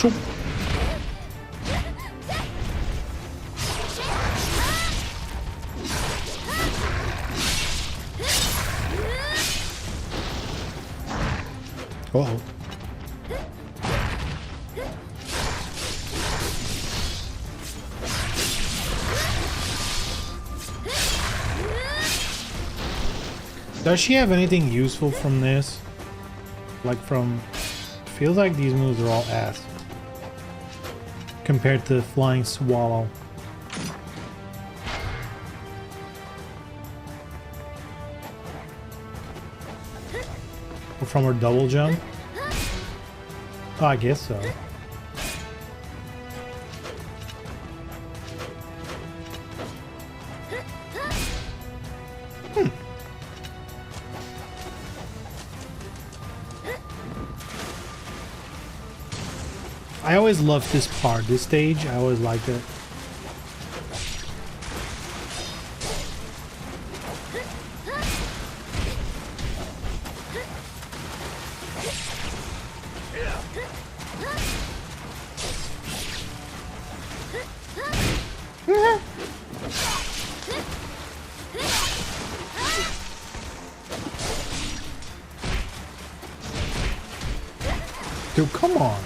Chop. Uh-oh. Does she have anything useful from this? Like from... Feels like these moves are all ass. Compared to the flying swallow. Or from her double jump? Oh, I guess so. I always loved this part, this stage. I always liked it. Dude, come on.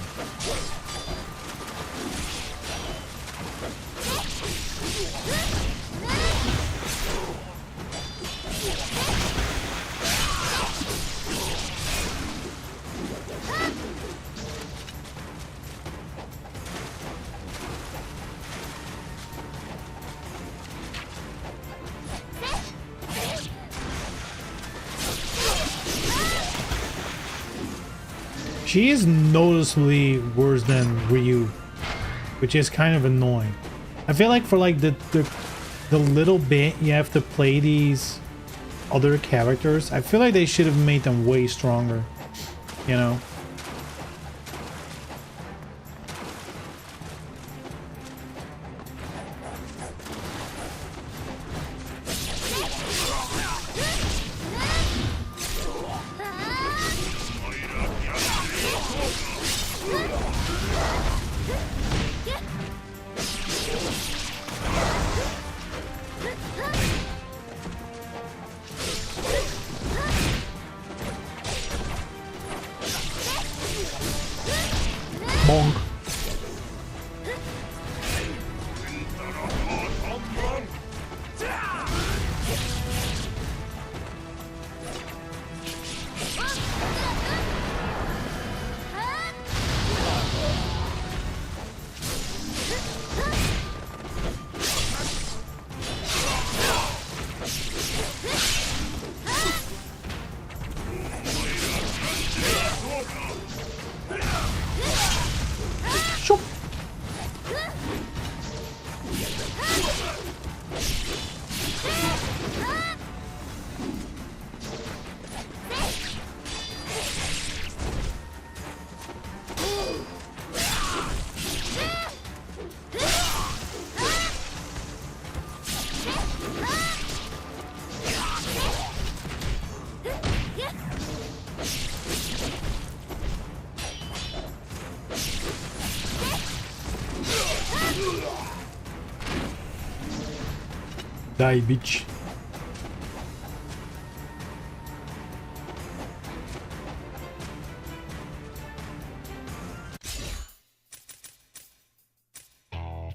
She is noticeably worse than Ryu, which is kind of annoying. I feel like for like the little bit you have to play these other characters, I feel like they should have made them way stronger, you know? Bonk. Shoop. Die, bitch.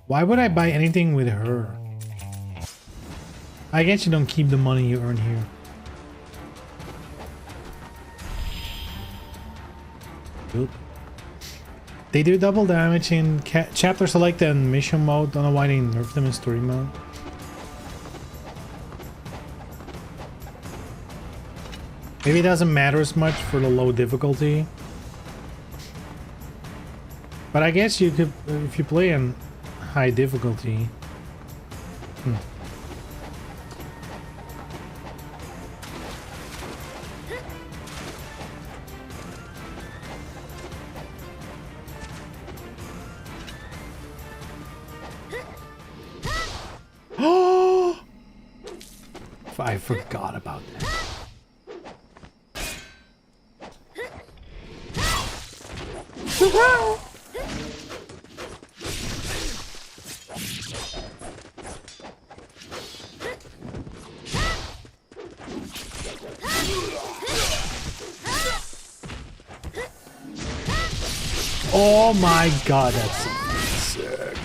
Why would I buy anything with her? I guess you don't keep the money you earn here. Oop. They do double damage in chapter select and mission mode. Don't know why they nerfed them in story mode. Maybe it doesn't matter as much for the low difficulty. But I guess you could, if you play on high difficulty. Oh! I forgot about that. Oh my god, that's sick.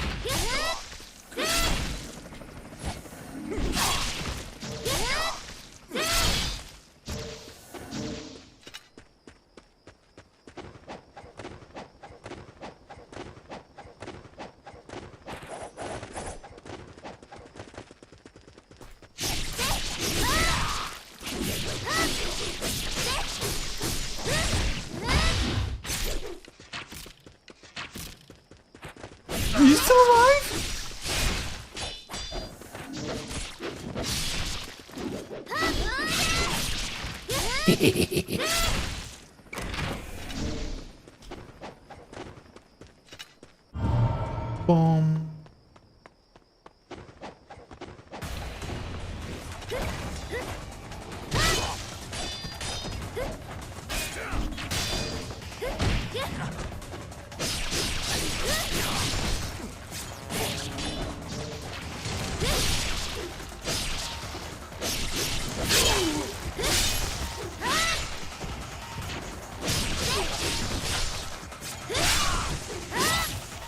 Are you still alive? Boom.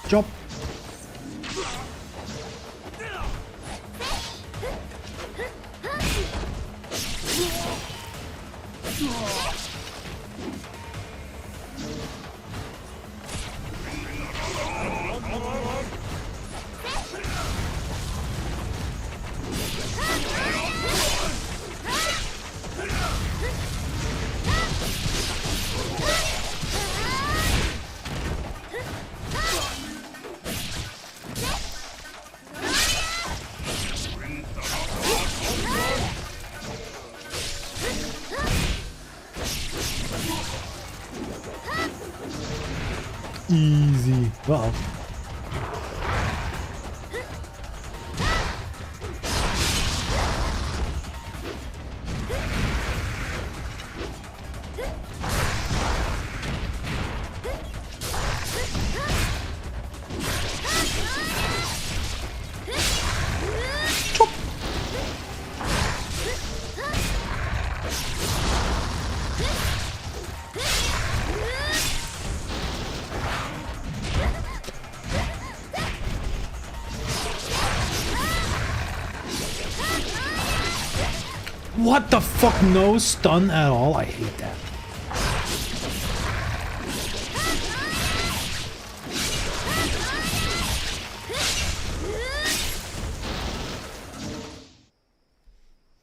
Chop. Easy. Well. What the fuck? No stun at all? I hate that.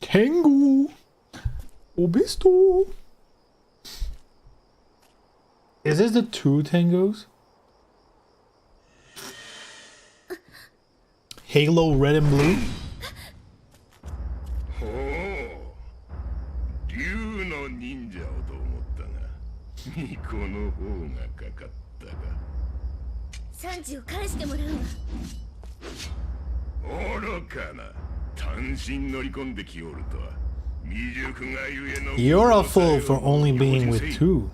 Tengu! Wo bist du? Is this the two Tengos? Halo Red and Blue? You're a fool for only being with two.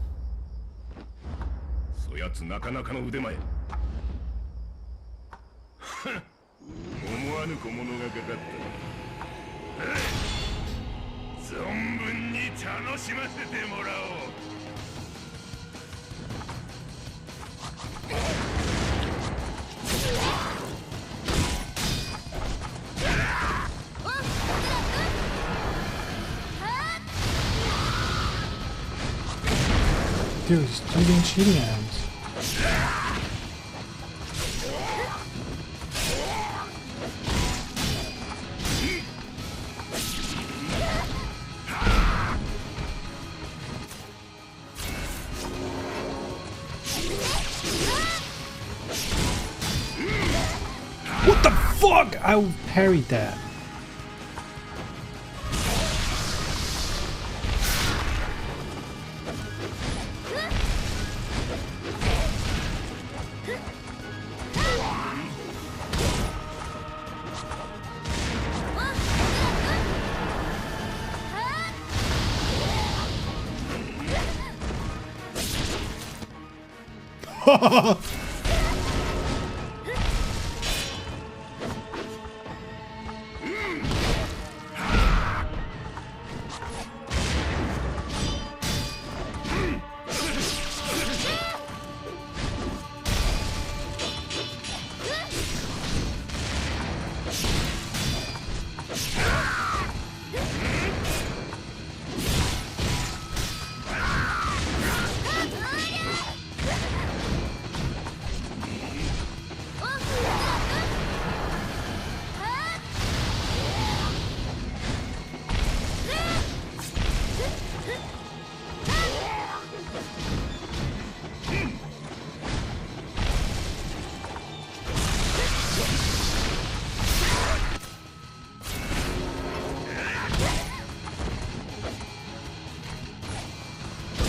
Dude, he's doing cheating items. fuck! I parried that.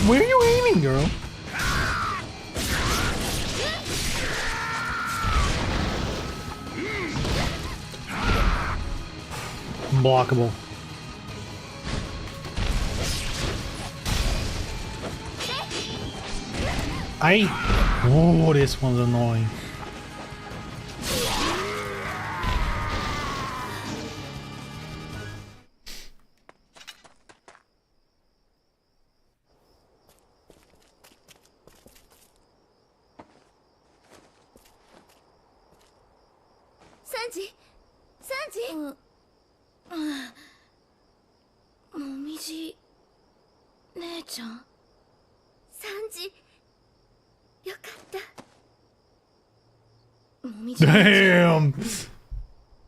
Where are you aiming, girl? Blockable. Oh, this one's annoying. Sanji, Sanji. もみじ姉ちゃん。サンジ、よかった。もみじ。Damn.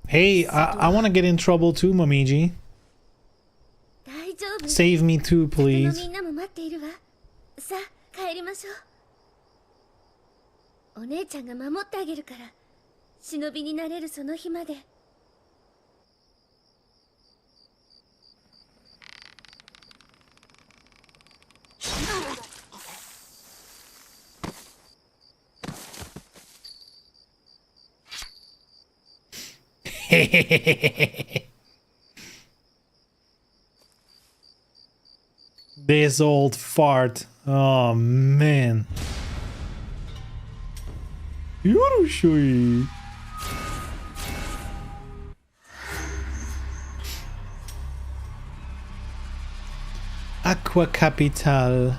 Hey, I want to get in trouble too, Momiji. 大丈夫。 Save me too, 他の please. みんなも待っているわ。さあ、帰りましょう。お姉ちゃんが守ってあげるから。忍びになれるその日まで。This old fart. Oh man. Yoroshui. Aqua Capital.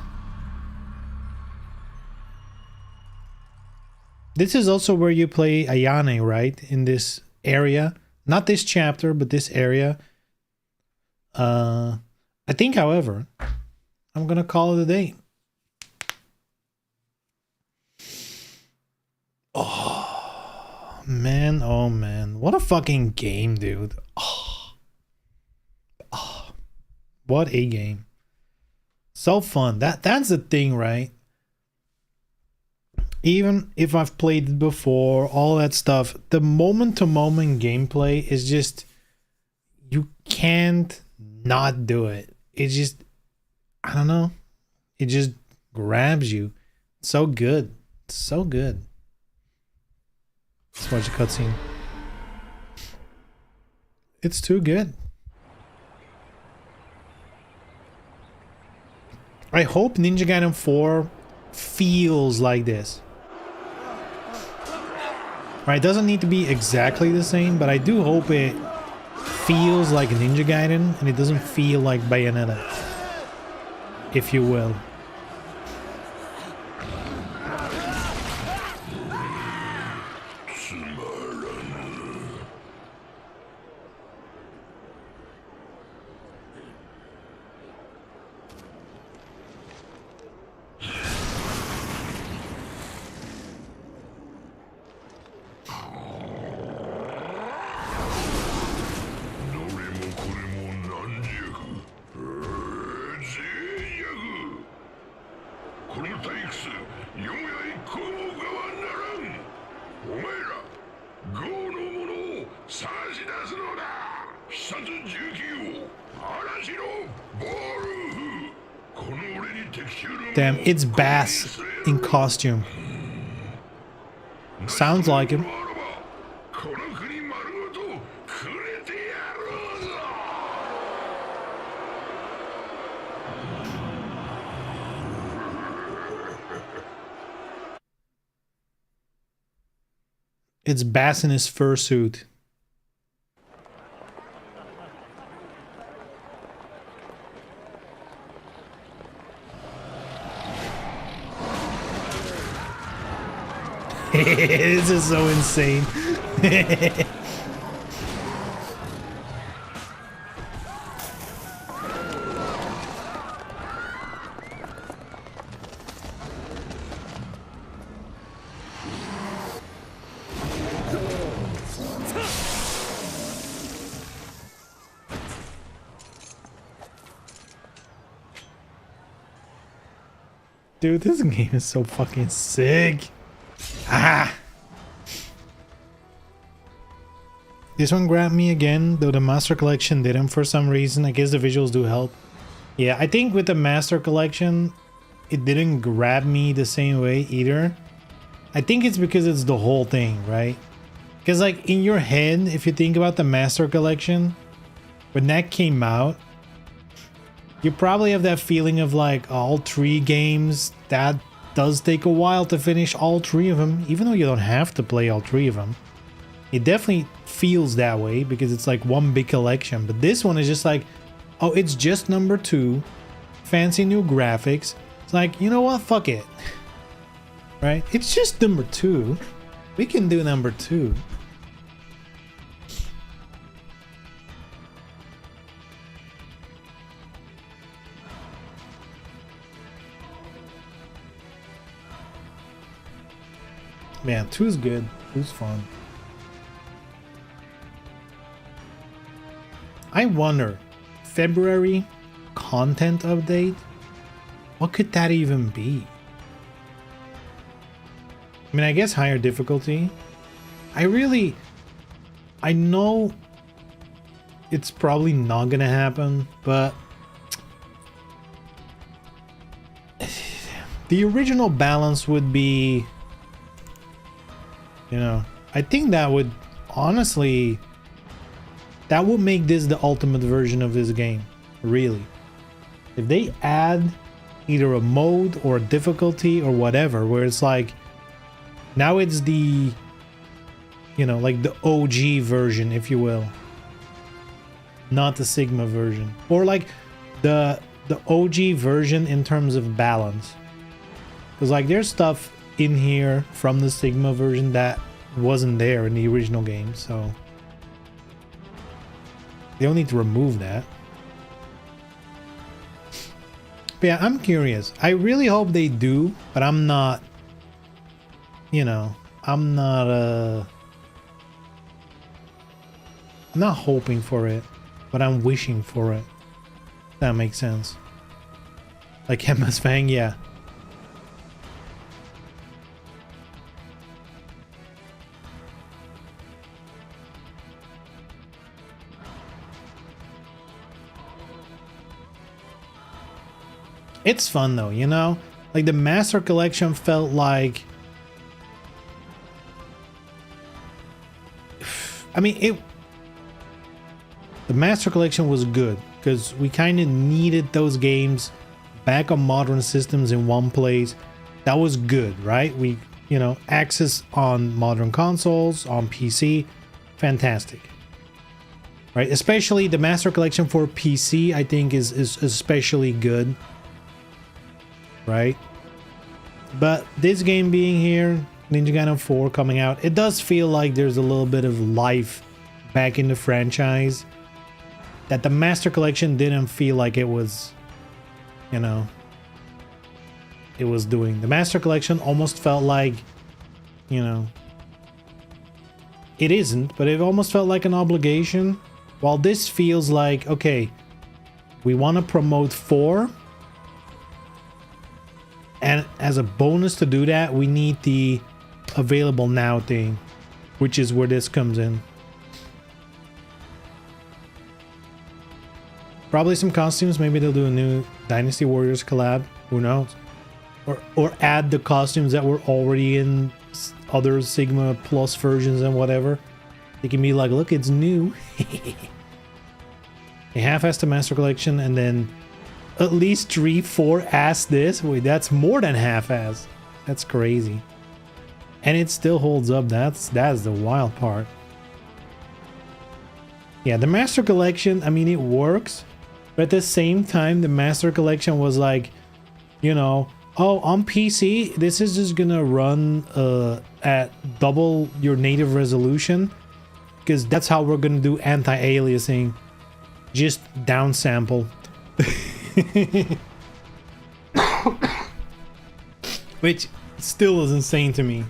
This is also where you play Ayane, right? In this area. Not this chapter, but this area. I think, however, I'm gonna call it a day. Oh man. What a fucking game, dude. Oh, what a game. So fun. That's the thing, right? Even if I've played it before, all that stuff, the moment-to-moment gameplay is just, you can't not do it. It just, I don't know. It just grabs you. So good. So good. Let's watch a cutscene. It's too good. I hope Ninja Gaiden 4 feels like this. Right, it doesn't need to be exactly the same, but I do hope it feels like Ninja Gaiden and it doesn't feel like Bayonetta, if you will. Damn, it's Bass in costume. Sounds like him. It's Bass in his fursuit. This is so insane. Dude, this game is so fucking sick. Ah! This one grabbed me again, though the Master Collection didn't for some reason. I guess the visuals do help. Yeah, I think with the Master Collection, it didn't grab me the same way either. I think it's because it's the whole thing, right? Because like in your head, if you think about the Master Collection, when that came out, you probably have that feeling of like all 3 games. That does take a while to finish all 3 of them, even though you don't have to play all 3 of them. It definitely feels that way because it's like one big collection. But this one is just like, oh, it's just number 2, fancy new graphics. It's like, you know what? Fuck it. Right? It's just number 2. We can do number 2. Man, 2's good. 2's fun. I wonder, February content update? What could that even be? I mean, I guess higher difficulty. I know it's probably not gonna happen, but the original balance would be, you know, I think that would honestly, that would make this the ultimate version of this game, really. If they add either a mode or a difficulty or whatever, where it's like, now it's the, you know, like the OG version, if you will. Not the Sigma version. Or like the OG version in terms of balance. Because like there's stuff in here from the Sigma version that wasn't there in the original game, so they'll need to remove that. But yeah, I'm curious. I really hope they do, but I'm not, you know, I'm not hoping for it, but I'm wishing for it. That makes sense. Like Emma's Fang, yeah. It's fun though, you know? Like the Master Collection felt like, I mean, the Master Collection was good because we kind of needed those games back on modern systems in one place. That was good, right? We, you know, access on modern consoles, on PC, fantastic. Right? Especially the Master Collection for PC, I think is especially good. Right? But this game being here, Ninja Gaiden 4 coming out, it does feel like there's a little bit of life back in the franchise that the Master Collection didn't feel like it was, you know, it was doing. The Master Collection almost felt like, you know, it isn't, but it almost felt like an obligation, while this feels like, okay, we want to promote 4, and as a bonus to do that, we need the available now thing, which is where this comes in. Probably some costumes. Maybe they'll do a new Dynasty Warriors collab. Who knows? Or add the costumes that were already in other Sigma Plus versions and whatever. They can be like, look, it's new. A half-assed the Master Collection and then at least 3-4 ass this. Wait, that's more than half-ass. That's crazy. And it still holds up. That's the wild part. Yeah, the Master Collection, I mean, it works. But at the same time, the Master Collection was like, you know, oh, on PC, this is just gonna run at double your native resolution. Because that's how we're gonna do anti-aliasing. Just downsample. Which still is insane to me.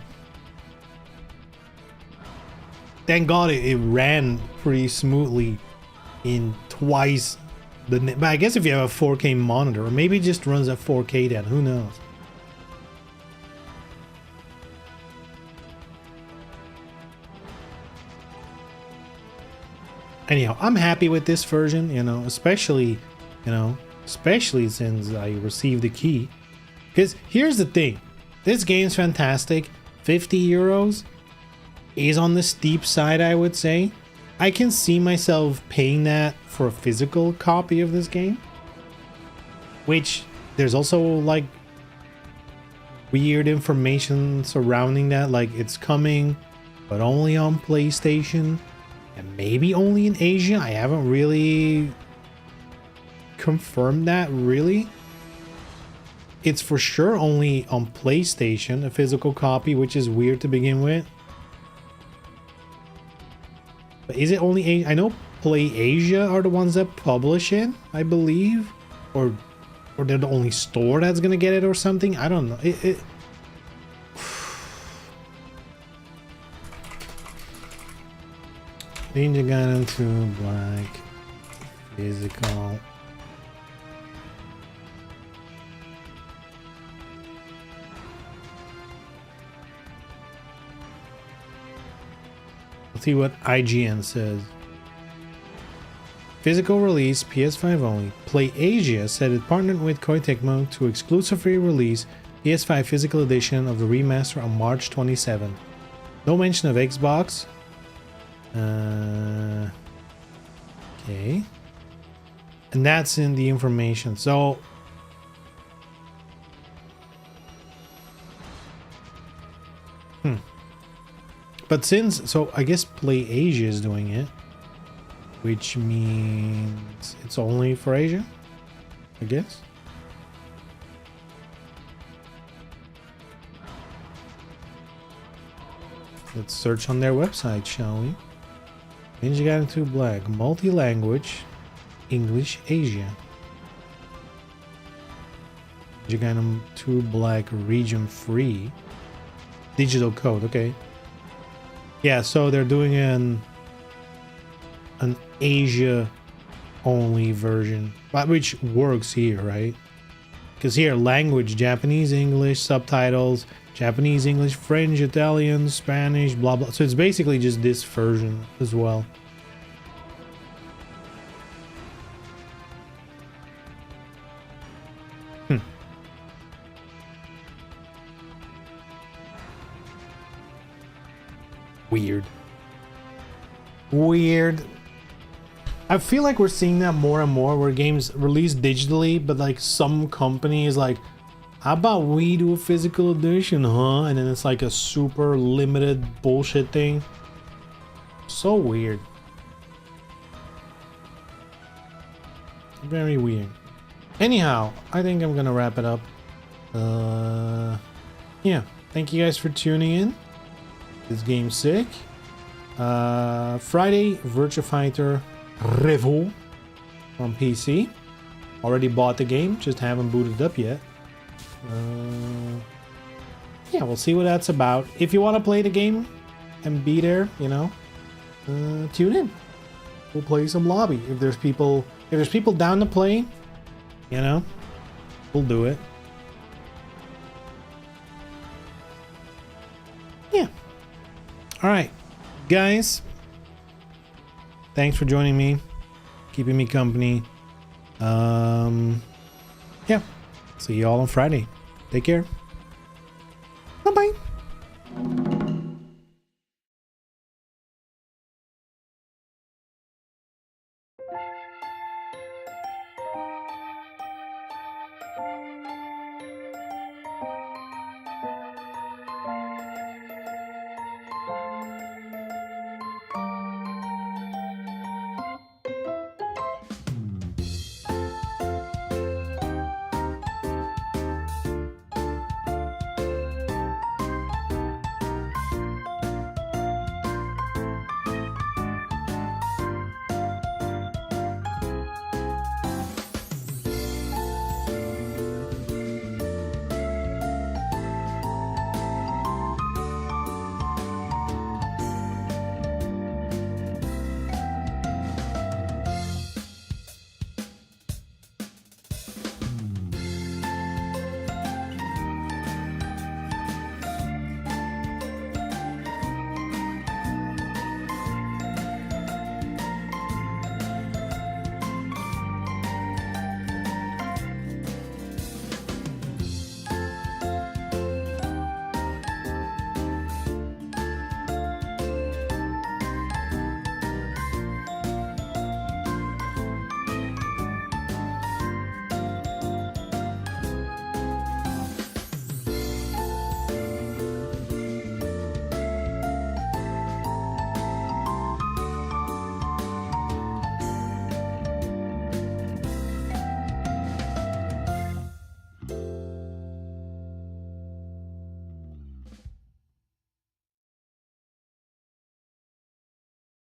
Thank God it ran pretty smoothly in twice the... But I guess if you have a 4K monitor, or maybe it just runs at 4K then, who knows? Anyhow, I'm happy with this version, you know, especially since I received the key. Because here's the thing, this game's fantastic. 50 euros is on the steep side, I would say. I can see myself paying that for a physical copy of this game. Which, there's also like weird information surrounding that, like it's coming, but only on PlayStation. And maybe only in Asia. I haven't really confirmed that, really. It's for sure only on PlayStation, a physical copy, which is weird to begin with. But is it only Asia? I know Play Asia are the ones that publish it, I believe. Or they're the only store that's gonna get it or something. I don't know. Ninja Gaiden 2 Black physical. Let's see what IGN says. Physical release, PS5 only. Play Asia said it partnered with Koei Tecmo to exclusively release PS5 physical edition of the remaster on March 27. No mention of Xbox. Okay. And that's in the information. So but so I guess Play Asia is doing it, which means it's only for Asia, I guess. Let's search on their website, shall we? Ninja Gaiden 2 Black, multi-language, English, Asia. Ninja Gaiden 2 Black, region free, digital code. Okay. Yeah, so they're doing an Asia only version, but which works here, right? Because here, language, Japanese, English, subtitles, Japanese, English, French, Italian, Spanish, blah blah. So it's basically just this version as well. Weird. I feel like we're seeing that more and more where games release digitally, but like some company is like, how about we do a physical edition, huh? And then it's like a super limited bullshit thing. So weird. Very weird. Anyhow, I think I'm gonna wrap it up. Yeah, thank you guys for tuning in. This game's sick. Friday, Virtua Fighter Revo on PC. Already bought the game, just haven't booted it up yet. Yeah, we'll see what that's about. If you want to play the game and be there, you know, tune in. We'll play some lobby. If there's people down to play, you know, we'll do it. Yeah. All right, guys. Thanks for joining me, keeping me company. Yeah. See you all on Friday. Take care. Bye bye.